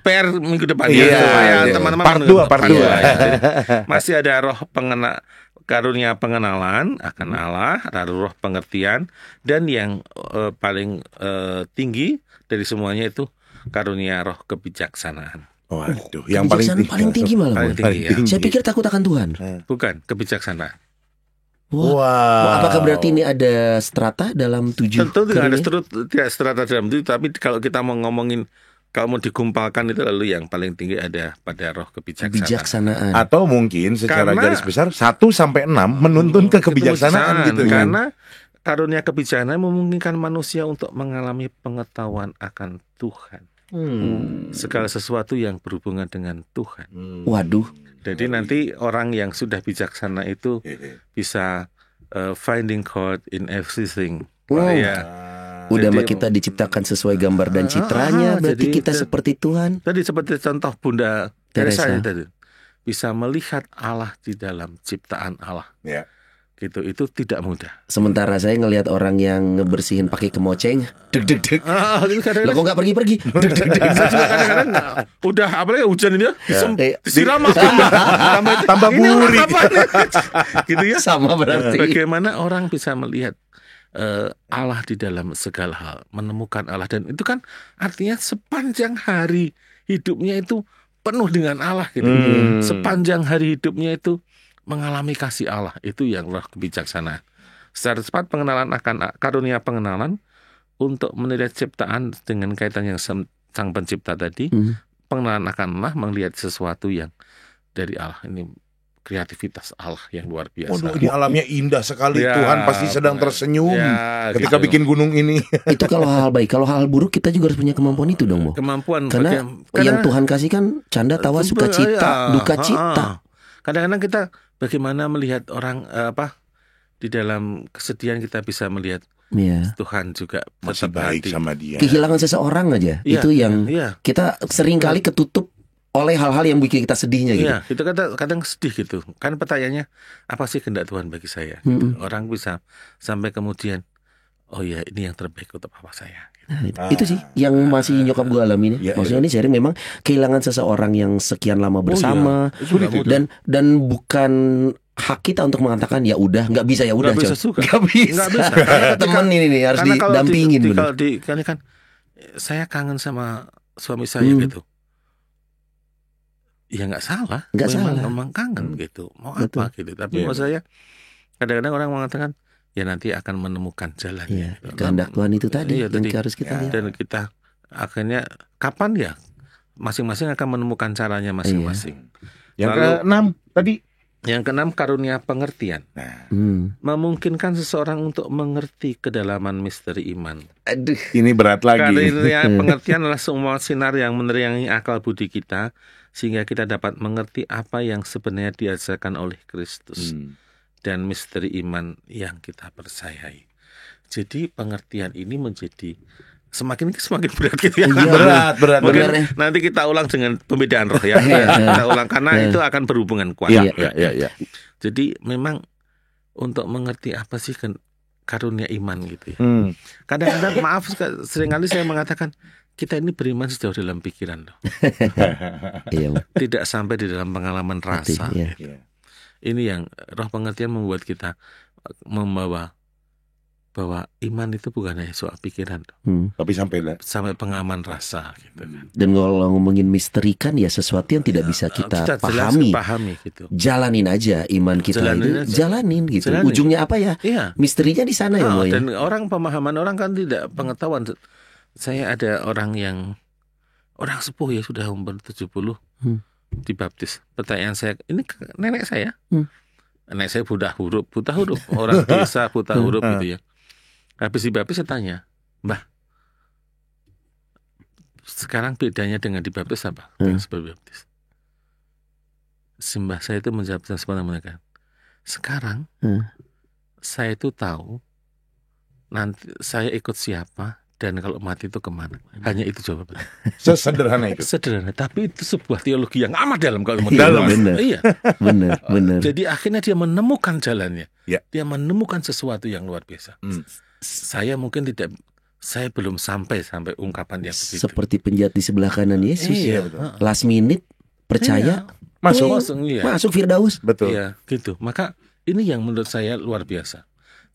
PR minggu depan supaya teman-teman part 2. Masih ada roh karunia pengenalan akan Allah, lalu roh pengertian, dan yang paling tinggi dari semuanya itu karunia roh kebijaksanaan. Waduh, yang paling tinggi malah. Paling tinggi, ya. Saya pikir takut akan Tuhan. Bukan, kebijaksanaan. Wow. Apakah berarti ini ada strata dalam 7? Tentu tidak strata dalam 7, tapi kalau kita mau ngomongin, kalau mau digumpalkan itu lalu yang paling tinggi ada pada roh kebijaksanaan. Atau mungkin secara garis besar 1-6 menuntun ke kebijaksanaan gitu. Karena karunia kebijaksanaan memungkinkan manusia untuk mengalami pengetahuan akan Tuhan. Segala sesuatu yang berhubungan dengan Tuhan. Waduh. Jadi nanti orang yang sudah bijaksana itu bisa finding God in everything. Udah mah kita diciptakan sesuai gambar dan citranya, berarti kita seperti Tuhan. Tadi seperti contoh Bunda Teresa tadi, bisa melihat Allah di dalam ciptaan Allah. Gitu, itu tidak mudah. Sementara saya ngelihat orang yang ngebersihin pakai kemoceng, deg. Lo kok nggak pergi-pergi? Deg. Kadang-kadang udah apalagi hujan ini ya, disiram tambah gurih. Gitu ya. Sama berarti. Bagaimana orang bisa melihat Allah di dalam segala hal, menemukan Allah, dan itu kan artinya sepanjang hari hidupnya itu penuh dengan Allah gitu. Sepanjang hari hidupnya itu mengalami kasih Allah, itu yang roh kebijaksanaan. Secara cepat pengenalan akan karunia pengenalan untuk melihat ciptaan dengan kaitan yang sang pencipta tadi. Pengenalan akan Allah, melihat sesuatu yang dari Allah. Ini kreativitas Allah yang luar biasa. Di alamnya indah sekali, Tuhan pasti sedang tersenyum ketika bikin gunung ini. Itu kalau hal baik. Kalau hal buruk kita juga harus punya kemampuan itu dong, Mo. Karena yang Tuhan kasih kan canda, tawa, sukacita, duka cita. Kadang-kadang kita bagaimana melihat orang di dalam kesedihan, kita bisa melihat Tuhan juga masih baik sama dia. Kehilangan seseorang aja itu yang kita sering kali ketutup oleh hal-hal yang bikin kita sedihnya gitu. Iya, itu kadang sedih gitu. Kan pertanyaannya, apa sih kehendak Tuhan bagi saya? Gitu. Orang bisa sampai kemudian, oh ya ini yang terbaik untuk papa saya. Itu sih yang masih nyokap gue alamin. Maksudnya ini sharing memang kehilangan seseorang yang sekian lama bersama dan bukan hak kita untuk mengatakan ya udah nggak bisa nggak bisa. Temen ini nih harus didampingin kalau kan saya kangen sama suami saya gitu ya nggak salah memang kangen gitu mau apa gitu tapi maksud saya kadang-kadang orang mengatakan ya nanti akan menemukan jalannya gitu. Kehendak Tuhan itu tadi yang harus kita lihat. Dan kita akhirnya kapan ya masing-masing akan menemukan caranya masing-masing. Yang ke-6 tadi. Yang ke-6 karunia pengertian. Memungkinkan seseorang untuk mengerti kedalaman misteri iman. Aduh, ini berat lagi. Karunia pengertian adalah semua sinar yang menerangi akal budi kita sehingga kita dapat mengerti apa yang sebenarnya diajarkan oleh Kristus dan misteri iman yang kita percayai. Jadi pengertian ini menjadi semakin berat gitu ya. Berat. Nanti kita ulang dengan pembedaan roh ya. Kita ulang karena itu akan berhubungan kuat. Iya. Jadi memang untuk mengerti apa sih karunia iman gitu ya. Kadang-kadang maaf seringkali saya mengatakan kita ini beriman sejauh dalam pikiran loh. Tidak sampai di dalam pengalaman rasa. Ini yang roh pengertian membuat kita membawa bahwa iman itu bukan hanya soal pikiran, tapi sampai pengalaman rasa gitu. Dan kalau ngomongin misteri kan ya sesuatu yang tidak bisa kita pahami gitu. Jalanin aja iman kita jalanin gitu. Ujungnya apa ya? Misterinya di sana ya. Dan pemahaman orang kan tidak pengetahuan. Saya ada orang sepuh ya sudah umur 70 dibaptis. Pertanyaan saya, ini nenek saya. Nenek saya buta huruf, orang desa buta huruf gitu ya. Habis dibaptis saya tanya, Mbah, sekarang bedanya dengan dibaptis apa? Sebelum dibaptis. Simbah saya itu menjawab sebenarnya, sekarang saya itu tahu nanti saya ikut siapa dan kalau mati itu kemana. Hanya itu jawabannya. Sesederhana itu. Sederhana, tapi itu sebuah teologi yang amat dalam kalau mau dalam. Benar. Jadi akhirnya dia menemukan jalannya. Dia menemukan sesuatu yang luar biasa. Saya mungkin saya belum sampai ungkapan yang begitu. Seperti penjahat di sebelah kanan Yesus. Last minute percaya masuk Firdaus. Betul. Iya, gitu. Maka ini yang menurut saya luar biasa.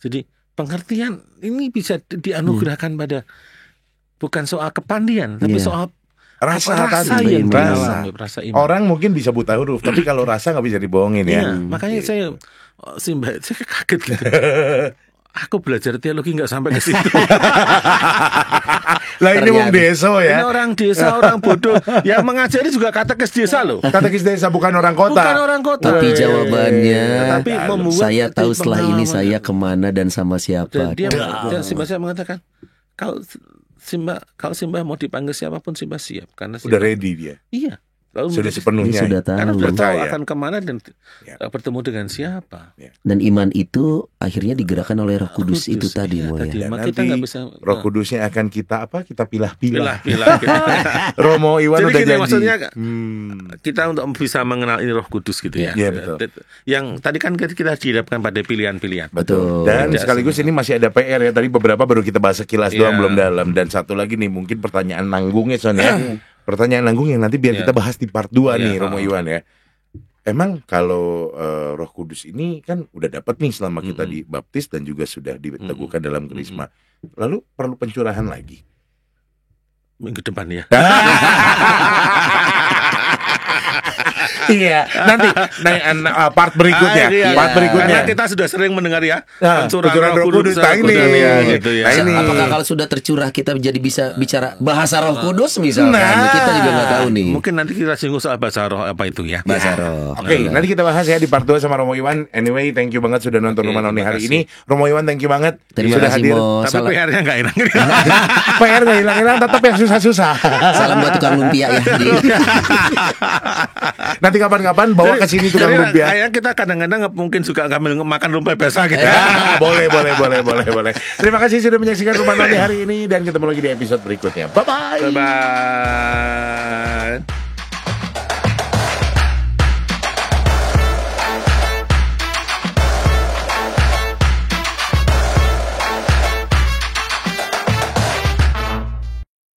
Jadi pengertian ini bisa dianugerahkan pada bukan soal kepandian, tapi soal rasa yang dialami, rasa iman. Orang mungkin bisa buta huruf, tapi kalau rasa nggak bisa dibohongin ya. Makanya saya kaget gitu. Aku belajar teologi nggak sampai ke situ. Lah ini wong desa ya. Ini orang desa, orang bodoh. Yang mengajari juga katekis desa loh. Katekis desa bukan orang kota. Tapi jawabannya, saya tahu setelah ini saya kemana dan sama siapa. Dan Simba saya mengatakan, kalau Simba mau dipanggil siapapun Simba siap karena udah ready dia. Iya. Lalu sudah sepenuhnya sudah tahu. Karena sudah tahu akan kemana dan bertemu dengan siapa. Dan iman itu akhirnya digerakkan oleh Roh Kudus itu tadi. Dan nanti Roh Kudusnya akan kita pilah-pilah. Romo jadi Iwan udah janji. Maksudnya kita untuk bisa mengenal ini Roh Kudus gitu ya. Betul. Yang tadi kan kita dihadapkan pada pilihan-pilihan. Betul. Dan sekaligus ini masih ada PR ya. Tadi beberapa baru kita bahas sekilas doang belum dalam. Dan satu lagi nih mungkin pertanyaan nanggungnya Sonia. Pertanyaan nanggung yang nanti biar kita bahas di part 2 nih Romo Iwan ya. Emang kalau Roh Kudus ini kan udah dapat nih selama kita dibaptis dan juga sudah diteguhkan dalam krisma. Lalu perlu pencurahan lagi? Minggu depan ya. Iya, nanti part berikutnya. Karena kita sudah sering mendengar ya pencurahan Roh Kudus gitu ya. Apakah kalau sudah tercurah kita jadi bisa bicara bahasa Roh Kudus misalkan? Kita juga nggak tahu nih. Mungkin nanti kita singgung soal bahasa Roh apa itu ya. Bahasa Roh. Oke, nanti kita bahas ya di part 2 sama Romo Iwan. Anyway, thank you banget sudah nonton Rumah Noni hari ini. Romo Iwan, thank you banget sudah hadir. Tapi PR-nya nggak hilang. PR nggak hilang, tetap yang susah-susah. Salam buat tukang lumpia ya. Nanti nanti kapan-kapan bawa ke sini tukang lumpia. Kayak kita kadang-kadang mungkin suka ngambil makan lumpia basah gitu. Ya, boleh. Terima kasih sudah menyaksikan Rumah Nani hari ini dan ketemu lagi di episode berikutnya. Bye bye. Bye.